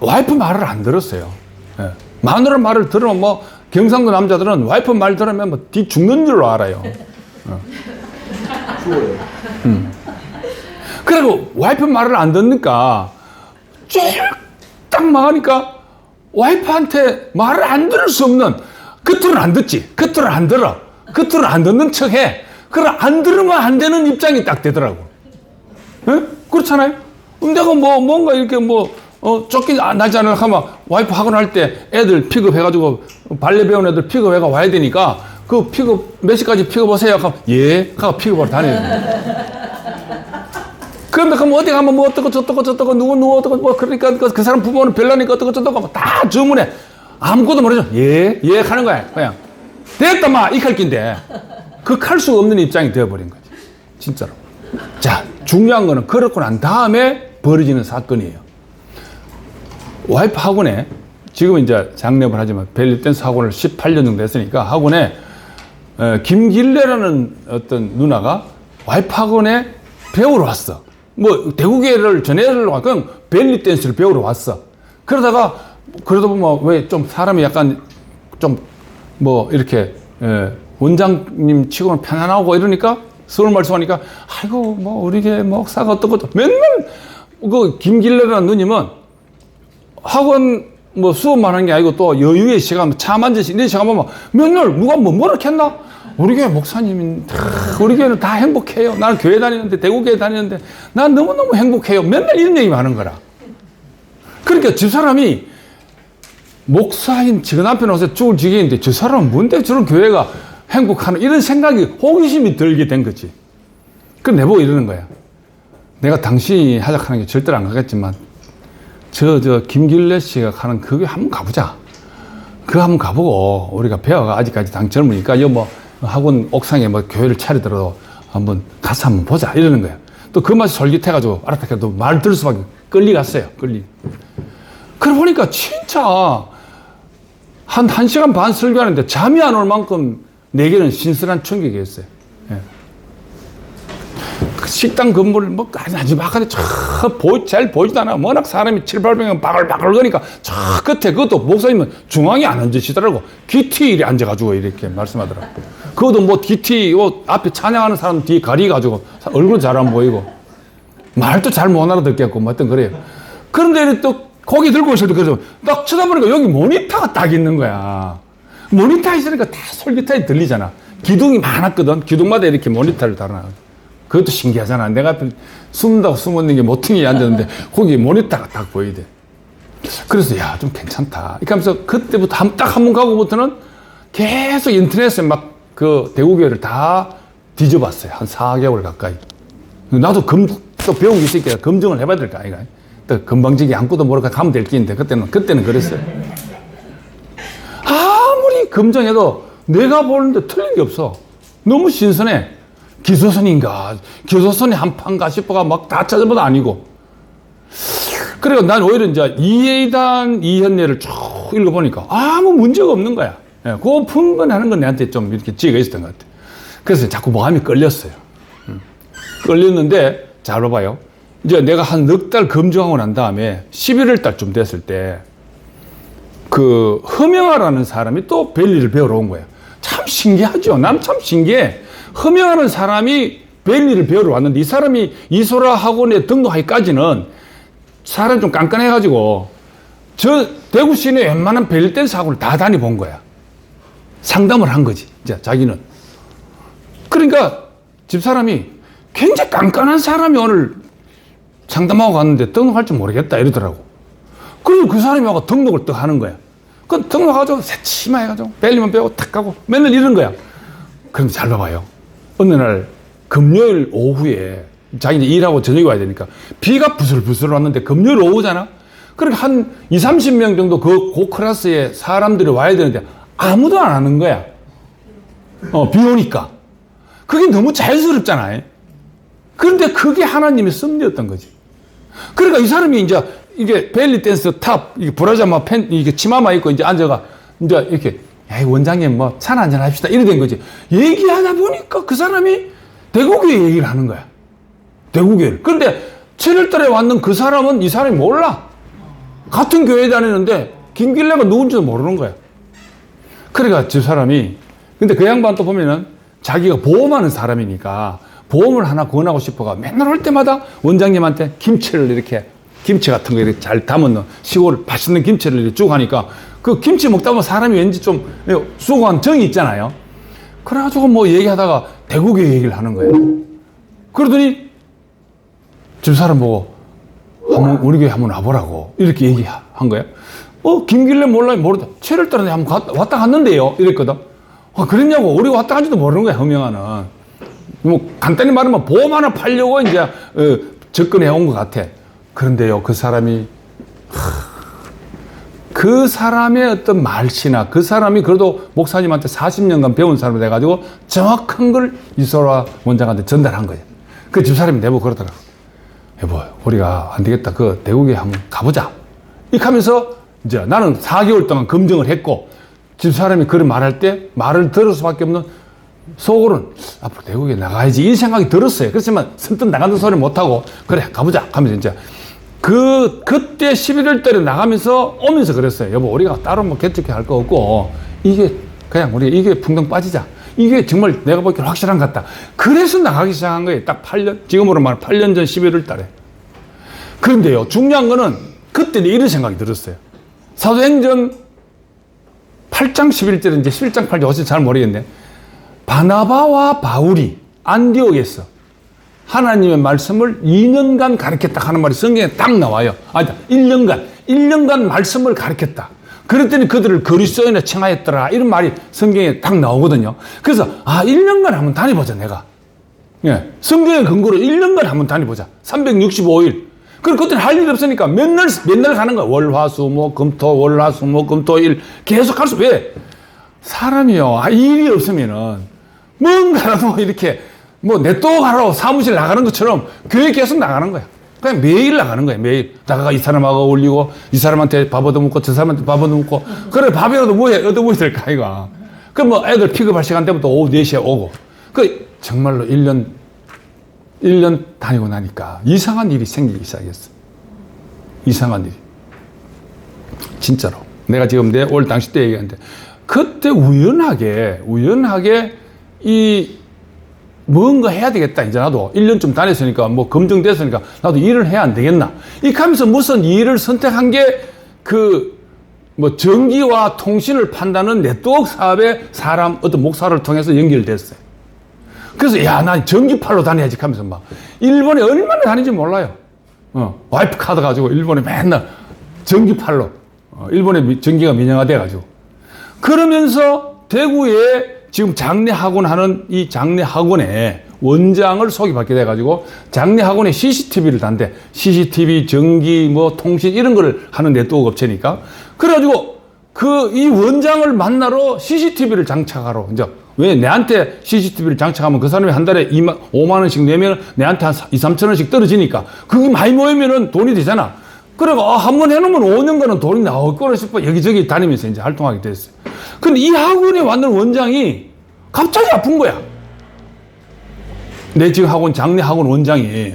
와이프 말을 안 들었어요. 예. 마누라 말을 들으면 뭐 경상도 남자들은 와이프 말 들으면 뭐 뒤 죽는 줄로 알아요. 죽어요. 그리고 와이프 말을 안 듣니까 쫄딱 망하니까 와이프한테 말을 안 들을 수 없는 겉으로는 안 듣지. 겉으로는 안 들어. 겉으로는 안 듣는 척해. 그럼 안 들으면 안 되는 입장이 딱 되더라고. 에? 그렇잖아요. 내가 뭔가 이렇게 쫓기 나지 않으려 하면 와이프 학원 할 때 애들 픽업해가지고 발레 배운 애들 픽업해가 와야 되니까 그 픽업 몇 시까지 픽업하세요? 하면 예. 하고 픽업하러 다녀요. 그런데 그럼 어디 가면 뭐 어떻고 저떻고 누구 어떻고 뭐 그러니까 그 사람 부모는 별나니까 어떻고 저떻고 다 주문해. 아무것도 모르죠. 예 하는 거야. 그냥 됐다 마 이 칼낀데 그 칼 수가 없는 입장이 되어버린 거지. 진짜로. 자, 중요한 거는 그렇고 난 다음에 벌어지는 사건이에요. 와이프 학원에 지금 이제 장례를 하지만 벨리댄스 학원을 18년 정도 했으니까 학원에 김길래라는 어떤 누나가 와이프 학원에 배우러 왔어. 뭐 대구계를 전해를 와 그냥 벨리 댄스를 배우러 왔어. 그러다가 보면 왜 좀 사람이 약간 좀 뭐 이렇게 원장님 치고는 편안하고 이러니까 서울 말씀하니까 아이고 뭐 우리 교회 목사가 어떻고 맨날 그 김길래라는 누님은 학원 뭐 수업만 하는 게 아니고 또 여유의 시간 차 만지시 이런 시간 보면 맨날 누가 뭐라 했나? 우리 교회 목사님이 우리 교회는 다 행복해요. 나는 교회 다니는데 대구교회 다니는데 난 너무너무 행복해요. 맨날 이런 얘기만 하는 거라. 그러니까 집사람이 목사인 지금 남편 와서 죽을 지경인데 저 사람은 뭔데 저런 교회가 행복하는 이런 생각이 호기심이 들게 된 거지. 그럼 내보고 이러는 거야. 내가 당신이 하자하는 게 절대로 안 가겠지만 저 김길래 씨가 하는 그게 한번 가보자. 그거 한번 가보고 우리가 배워가 아직까지 당 젊으니까 뭐 학원 옥상에 뭐 교회를 차리더라도 한번 가서 한번 보자 이러는 거야. 또 그 맛이 솔깃해가지고 알았다 해도 말 들을 수밖에 끌리 갔어요. 그래 보니까 진짜 한 1시간 반 설교하는데 잠이 안 올 만큼 내게는 신선한 충격이었어요. 예. 그 식당 건물 뭐 아주 막하게 잘 보이지도 않아. 워낙 사람이 7, 800명 바글바글 거니까 저 끝에 그것도 목사님은 중앙에 안 앉으시더라고. 기티에 앉아가지고 이렇게 말씀하더라고. 그것도 뭐 기티 앞에 찬양하는 사람 뒤에 가리가지고 얼굴 잘 안 보이고 말도 잘 못 알아듣겠고 뭐 하여튼 그래요. 그런데 또 고개 들고 있을 때 그래서 딱 쳐다보니까 여기 모니터가 딱 있는 거야. 모니터 있으니까 다 솔깃하게 들리잖아. 기둥이 많았거든. 기둥마다 이렇게 모니터를 달아놔. 그것도 신기하잖아. 내가 앞에 숨는다고 숨었는 게 모퉁이에 앉았는데 거기 모니터가 딱 보이대. 그래서 야, 좀 괜찮다. 이렇게 하면서 그때부터 딱 한 번 가고부터는 계속 인터넷에 막 그 대구교회를 다 뒤져봤어요. 한 4개월 가까이. 나도 또 배운 게 있으니까 검증을 해봐야 될 거 아이가. 또 건방지게 안고도 모르고 가면 될 끼인데 그때는 그랬어요. 아무리 검증해도 내가 보는데 틀린 게 없어. 너무 신선해. 기소선인가 교도선이 한판가 싶어가 막 다 찾아봐도 아니고. 그래서 난 오히려 이제 이해단 이현례를 쭉 읽어보니까 아무 문제가 없는 거야. 예, 그 분간하는 건 내한테 좀 이렇게 지혜가 있었던 것 같아. 그래서 자꾸 마음이 끌렸어요. 끌렸는데 잘 봐봐요. 이제 내가 한 넉 달 검증하고 난 다음에 11월 달쯤 됐을 때 그 허명하라는 사람이 또 벨리를 배우러 온 거예요. 참 신기하죠. 난 참 신기해. 허명하는 사람이 벨리를 배우러 왔는데 이 사람이 이소라 학원에 등록하기까지는 사람이 좀 깐깐해가지고 저 대구 시내 웬만한 벨리 댄스 학원을 다 다녀본 거야. 상담을 한 거지. 이제 자기는. 그러니까 집사람이 굉장히 깐깐한 사람이 오늘 상담하고 갔는데 등록할 줄 모르겠다 이러더라고. 그리고 그 사람이 와서 등록을 또 하는 거야. 그 등록하고 새치마 해가지고 벨리만 배우고 탁 가고 맨날 이런 거야. 그런데 잘 봐봐요. 어느 날 금요일 오후에 자기 이제 일하고 저녁에 와야 되니까 비가 부슬부슬 왔는데 금요일 오후잖아. 그러니까 한 20, 30명 정도 그 클래스에 사람들이 와야 되는데 아무도 안 하는 거야. 비 오니까. 그게 너무 자연스럽잖아요. 그런데 그게 하나님의 섭리였던 거지. 그러니까 이 사람이 이제 이게 벨리 댄스 탑, 이게 브라자마 팬, 이게 치마만 입고 이제 앉아가 이제 이렇게 에이, 원장님 뭐 차나 한잔 합시다. 이래 된 거지. 얘기하다 보니까 그 사람이 대구교회 얘기를 하는 거야. 대구교회를. 그런데 7월 달에 왔는 그 사람은 이 사람이 몰라. 같은 교회 다니는데 김길래가 누군지도 모르는 거야. 그러니까 저 사람이, 근데 그 양반 또 보면은 자기가 보험하는 사람이니까 보험을 하나 권하고 싶어가 맨날 올 때마다 원장님한테 김치를 이렇게, 김치 같은 거 이렇게 잘 담은 시골 맛있는 김치를 이렇게 쭉 하니까 그 김치 먹다 보면 사람이 왠지 좀 수고한 정이 있잖아요. 그래가지고 뭐 얘기하다가 대구교회 얘기를 하는 거예요. 그러더니 집 사람 보고 한번 우리 교회 한번 와보라고 이렇게 얘기한 거예요. 김길래 몰라요. 모르다. 7월 달에 한번 왔다 갔는데요. 이랬거든. 그랬냐고. 우리가 왔다 간지도 모르는 거야, 허명하는. 뭐, 간단히 말하면 보험 하나 팔려고 이제, 접근해 온 것 같아. 그런데요, 그 사람이, 그 사람의 어떤 말씨나 그 사람이 그래도 목사님한테 40년간 배운 사람이 돼가지고 정확한 걸 이소라 원장한테 전달한 거예요. 그 집사람이 내보고 그러더라고. 여보, 우리가 안 되겠다. 그 대구에 한번 가보자. 이렇게 하면서 이제 나는 4개월 동안 검증을 했고 집사람이 그런 말할 때 말을 들을 수밖에 없는 속으로는 앞으로 대구에 나가야지 이 생각이 들었어요. 그렇지만 선뜻 나간다는 소리 못하고 그래 가보자 하면서 이제 그때 11월 달에 나가면서 오면서 그랬어요. 여보 우리가 따로 뭐 개척해 할 거 없고 이게 그냥 우리 이게 풍덩 빠지자. 이게 정말 내가 보기엔 확실한 것 같다. 그래서 나가기 시작한 거예요. 딱 8년, 지금으로 말하면 8년 전 11월 달에. 그런데요 중요한 거는 그때는 이런 생각이 들었어요. 사도행전 8장 11절인지 11장 8절 어찌 잘 모르겠네. 바나바와 바울이 안디옥에서 하나님의 말씀을 2년간 가르쳤다 하는 말이 성경에 딱 나와요. 아니다. 1년간 말씀을 가르쳤다. 그랬더니 그들을 그리스도인에 칭하였더라. 이런 말이 성경에 딱 나오거든요. 그래서 1년간 한번 다녀보자 내가. 예. 성경의 근거로 1년간 한번 다녀보자. 365일. 그럼 그때는 할 일이 없으니까 맨날 가는 거야. 월, 화, 수, 목, 금, 토, 월, 화, 수, 목, 금, 토, 일. 계속 할 수, 왜? 사람이요. 일이 없으면은 뭔가라도 이렇게 뭐 냅둬 하러 사무실 나가는 것처럼 교회 계속 나가는 거야. 그냥 매일 나가는 거야. 매일. 나가가 이 사람하고 어울리고, 이 사람한테 밥 얻어먹고, 저 사람한테 밥 얻어먹고. 그래, 밥이라도 뭐 얻어먹어야 될까, 이거. 그럼 뭐 애들 픽업할 시간 때부터 오후 4시에 오고. 정말로 1년 다니고 나니까 이상한 일이 생기기 시작했어. 이상한 일이. 진짜로. 내가 지금 내 올 당시 때 얘기하는데, 그때 우연하게 뭔가 해야 되겠다. 이제 나도 1년쯤 다녔으니까, 뭐 검증됐으니까, 나도 일을 해야 안 되겠나. 이렇게 하면서 무슨 일을 선택한 게, 전기와 통신을 판다는 네트워크 사업에 어떤 목사를 통해서 연결됐어요. 그래서, 난 전기팔로 다녀야지 하면서 일본에 얼마나 다니는지 몰라요. 와이프 카드 가지고 일본에 맨날 전기팔로, 일본에 전기가 민영화돼가지고. 그러면서 대구에 지금 장례학원 하는 이 장례학원에 원장을 소개받게 돼가지고 장례학원에 CCTV를 단대. CCTV, 전기, 통신 이런 걸 하는 네트워크 업체니까. 그래가지고 이 원장을 만나러 CCTV를 장착하러 이제 왜 내한테 CCTV를 장착하면 그 사람이 한 달에 5만 원씩 내면 내한테 한 2, 3천 원씩 떨어지니까 그게 많이 모이면은 돈이 되잖아. 그리고 한 번 해놓으면 5년간은 돈이 나올 거라 싶어 여기저기 다니면서 이제 활동하게 됐어요. 근데 이 학원에 왔는 원장이 갑자기 아픈 거야. 내 지금 장례 학원 원장이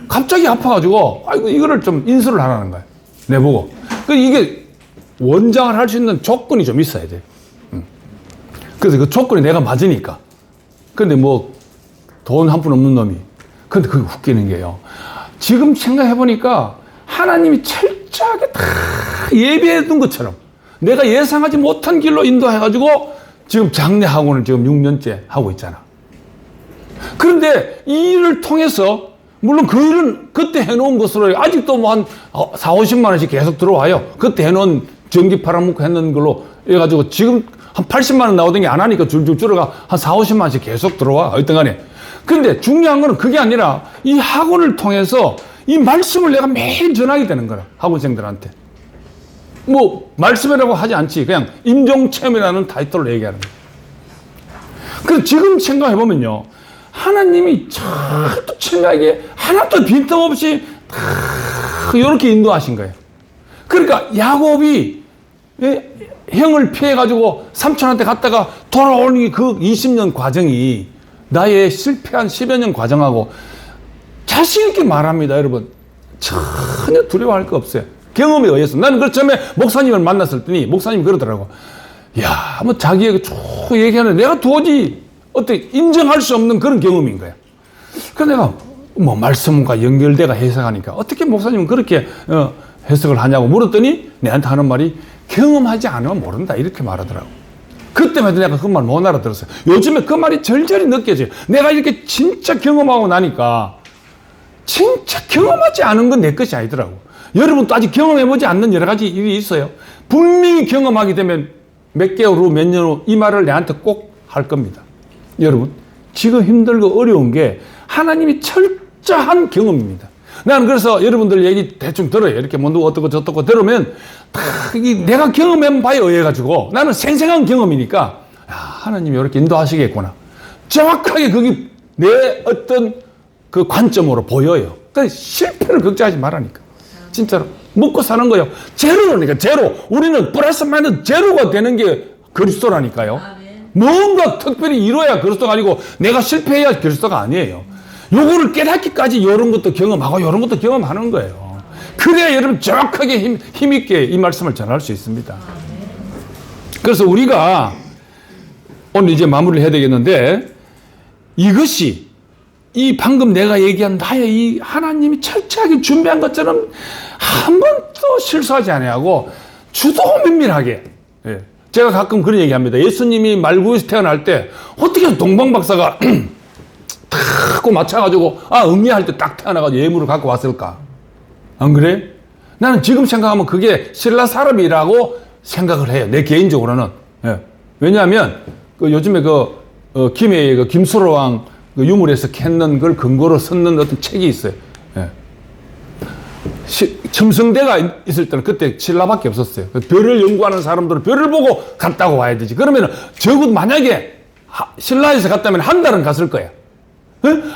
갑자기 아파가지고 이거를 좀 인수를 하라는 거야. 내보고. 이게 원장을 할 수 있는 조건이 좀 있어야 돼. 그래서 그 조건이 내가 맞으니까. 근데 돈 한 푼 없는 놈이. 근데 그게 웃기는 게요. 지금 생각해보니까 하나님이 철저하게 다 예비해둔 것처럼 내가 예상하지 못한 길로 인도해가지고 지금 장례 학원을 지금 6년째 하고 있잖아. 그런데 이 일을 통해서 물론 그 일은 그때 해놓은 것으로 아직도 한 4, 50만 원씩 계속 들어와요. 그때 해놓은 전기 팔아먹고 했는 걸로 해가지고 지금 한 80만 원 나오던 게 안 하니까 줄줄 줄어가 한 4, 50만 원씩 계속 들어와. 어떤 간에. 근데 중요한 거는 그게 아니라 이 학원을 통해서 이 말씀을 내가 매일 전하게 되는 거라. 학원생들한테. 말씀이라고 하지 않지. 그냥 임종체험이라는 타이틀로 얘기하는 거예요. 그래서 지금 생각해보면요. 하나님이 참 철저하게 하나도 빈틈없이 이렇게 인도하신 거예요. 그러니까 야곱이 형을 피해가지고 삼촌한테 갔다가 돌아오는 그 20년 과정이 나의 실패한 10여 년 과정하고 자신있게 말합니다, 여러분. 전혀 두려워할 거 없어요. 경험에 의해서. 나는 그 처음에 목사님을 만났을 때니 목사님이 그러더라고. 자기에게 쭉 얘기하는데 내가 도저히 인정할 수 없는 그런 경험인 거야. 그래서 내가 말씀과 연결돼가 해석하니까 어떻게 목사님은 그렇게 해석을 하냐고 물었더니 내한테 하는 말이 경험하지 않으면 모른다 이렇게 말하더라고. 그때마다 내가 그 말 못 알아들었어요. 요즘에 그 말이 절절히 느껴져요. 내가 이렇게 진짜 경험하고 나니까 진짜 경험하지 않은 건 내 것이 아니더라고. 여러분도 아직 경험해보지 않는 여러 가지 일이 있어요. 분명히 경험하게 되면 몇 개월 후, 몇 년 후 이 말을 내한테 꼭 할 겁니다. 여러분, 지금 힘들고 어려운 게 하나님이 철저한 경험입니다. 나는 그래서 여러분들 얘기 대충 들어요. 이렇게 누구 어떻고 저떻고 들으면 다 내가 경험한 바에 의해가지고 나는 생생한 경험이니까 하나님이 이렇게 인도하시겠구나. 정확하게 그게 내 어떤 그 관점으로 보여요. 그러니까 실패를 걱정하지 말라니까. 진짜로. 먹고 사는 거예요. 제로라니까, 제로. 우리는 플러스 마이너스 제로가 되는 게 그리스도라니까요. 뭔가 특별히 이뤄야 그리스도가 아니고 내가 실패해야 그리스도가 아니에요. 요거를 깨닫기까지 이런 것도 경험하고 이런 것도 경험하는 거예요. 그래야 여러분 정확하게 힘있게 이 말씀을 전할 수 있습니다. 그래서 우리가 오늘 이제 마무리를 해야 되겠는데 이것이 이 방금 내가 얘기한 나의 이 하나님이 철저하게 준비한 것처럼 한 번도 실수하지 아니하고 주도 면밀하게. 제가 가끔 그런 얘기합니다. 예수님이 말구에서 태어날 때 어떻게 동방 박사가 탁 맞춰가지고 음미할 때 딱 태어나가지고 예물을 갖고 왔을까? 안 그래? 나는 지금 생각하면 그게 신라 사람이라고 생각을 해요. 내 개인적으로는. 왜냐하면 요즘에 김해의 김수로왕 그 유물에서 캤는 걸 근거로 썼는 어떤 책이 있어요. 예. 첨성대가 있을 때는 그때 신라밖에 없었어요. 별을 연구하는 사람들은 별을 보고 갔다고 와야 되지. 그러면 적어도 만약에 신라에서 갔다면 한 달은 갔을 거야.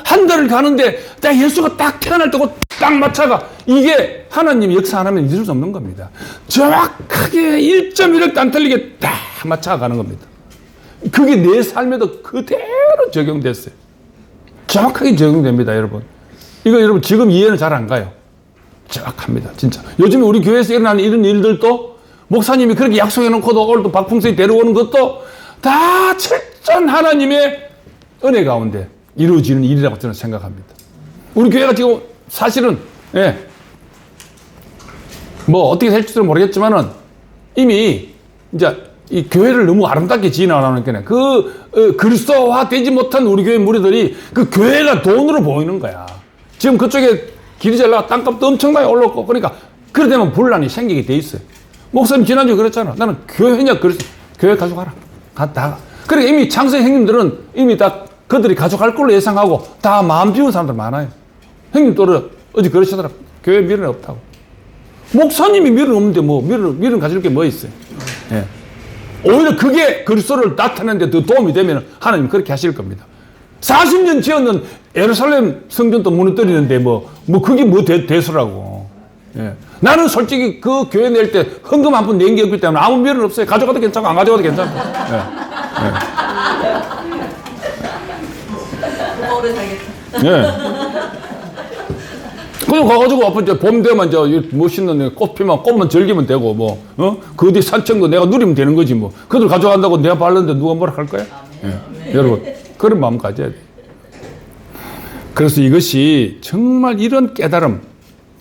한 달을 가는데 딱 예수가 딱 태어날 때고 딱 맞춰가. 이게 하나님이 역사 안 하면 있을 수 없는 겁니다. 정확하게 1.1을 안 틀리게 딱 맞춰가 가는 겁니다. 그게 내 삶에도 그대로 적용됐어요. 정확하게 적용됩니다, 여러분. 이거 여러분 지금 이해는 잘 안 가요. 정확합니다, 진짜. 요즘에 우리 교회에서 일어나는 이런 일들도 목사님이 그렇게 약속해놓고도 오늘도 박풍수에 데려오는 것도 다 철저한 하나님의 은혜 가운데 이루어지는 일이라고 저는 생각합니다. 우리 교회가 지금 사실은 뭐 어떻게 될지도 모르겠지만은 이미 이제 이 교회를 너무 아름답게 지어나가니까 그리스도화 되지 못한 우리 교회 무리들이 그 교회가 돈으로 보이는 거야. 지금 그쪽에 길이 잘 나가 땅값도 엄청나게 올랐고 그러니까 그러다면 분란이 생기게 돼 있어요. 목사님 지난주에 그랬잖아. 나는 교회냐 그래서 교회 가져가라. 다. 그러니까 이미 창세 형님들은 이미 다 그들이 가져갈 걸로 예상하고 다 마음 비운 사람들 많아요. 형님 또 어제 그러시더라. 교회 미련 없다고. 목사님이 미련 없는데 뭐 미련 가질 게 뭐 있어요. 예. 오히려 그게 그리스도를 나타내는 데 더 도움이 되면 하나님 그렇게 하실 겁니다. 40년 지었는 예루살렘 성전도 무너뜨리는데 뭐 그게 뭐 대수라고. 예. 나는 솔직히 그 교회 낼 때 헌금 한 푼 낸 게 없기 때문에 아무 미련 없어요. 가져가도 괜찮고 안 가져가도 괜찮고. 오래 살겠다. 예. 그냥 가가지고 앞으로 이제 봄 되면 이제 멋있는 꽃 피면 꽃만 즐기면 되고 그 뒤 산책도 내가 누리면 되는 거지 뭐. 그들 가져간다고 내가 바르는데 누가 뭐라 할 거야? 예. 여러분 그런 마음 가져야 돼. 그래서 이것이 정말 이런 깨달음,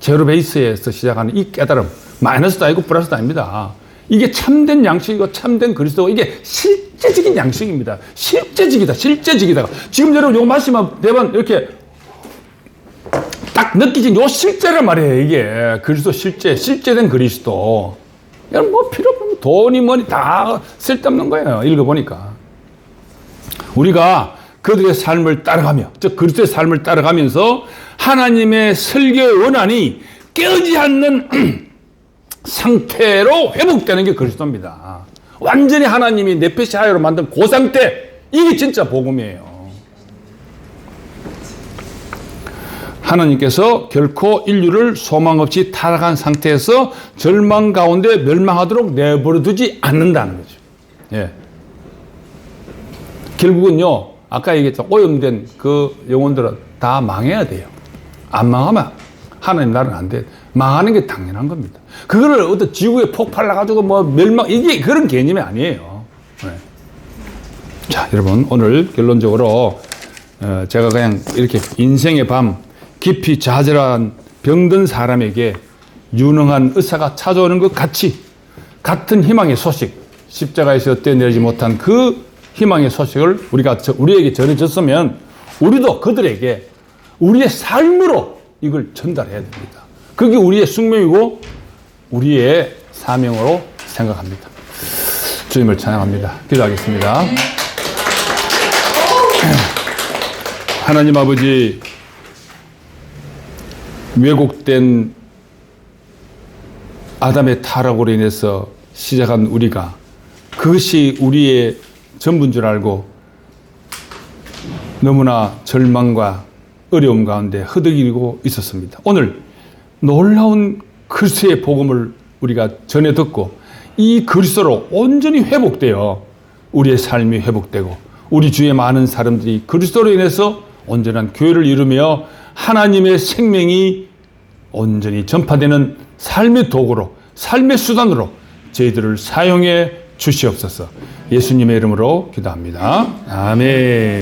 제로 베이스에서 시작하는 이 깨달음, 마이너스도 아니고 플러스도 아닙니다. 이게 참된 양식이고 참된 그리스도고 이게 실제적인 양식입니다. 실제적이다. 지금 여러분 요 말씀만 대번 이렇게 딱 느끼진 요 실제란 말이에요. 이게 그리스도 실제된 그리스도. 여러분 뭐 필요 없는 돈이 뭐니 다 쓸데없는 거예요. 읽어보니까. 우리가 그들의 삶을 따라가며, 즉 그리스도의 삶을 따라가면서 하나님의 설교의 원한이 깨어지 않는 상태로 회복되는 게 그리스도입니다. 완전히 하나님이 네페시 하야로 만든 그 상태, 이게 진짜 복음이에요. 하나님께서 결코 인류를 소망 없이 타락한 상태에서 절망 가운데 멸망하도록 내버려 두지 않는다는 거죠. 예. 결국은요, 아까 얘기했죠. 오염된 그 영혼들은 다 망해야 돼요. 안 망하면 하나님 나라는 안 돼. 망하는 게 당연한 겁니다. 그거를 어떤 지구에 폭발 나가지고 뭐 멸망, 이게 그런 개념이 아니에요. 네. 자, 여러분, 오늘 결론적으로, 제가 그냥 이렇게 인생의 밤, 깊이 좌절한 병든 사람에게 유능한 의사가 찾아오는 것 같이 같은 희망의 소식, 십자가에서 떼내지 못한 그 희망의 소식을 우리에게 전해줬으면 우리도 그들에게 우리의 삶으로 이걸 전달해야 됩니다. 그게 우리의 숙명이고 우리의 사명으로 생각합니다. 주님을 찬양합니다. 기도하겠습니다. 하나님 아버지, 왜곡된 아담의 타락으로 인해서 시작한 우리가 그것이 우리의 전부인 줄 알고 너무나 절망과 어려움 가운데 허덕이고 있었습니다. 오늘 놀라운 그리스도의 복음을 우리가 전해 듣고 이 그리스도로 온전히 회복되어 우리의 삶이 회복되고 우리 주위의 많은 사람들이 그리스도로 인해서 온전한 교회를 이루며 하나님의 생명이 온전히 전파되는 삶의 도구로, 삶의 수단으로 저희들을 사용해 주시옵소서. 예수님의 이름으로 기도합니다. 아멘.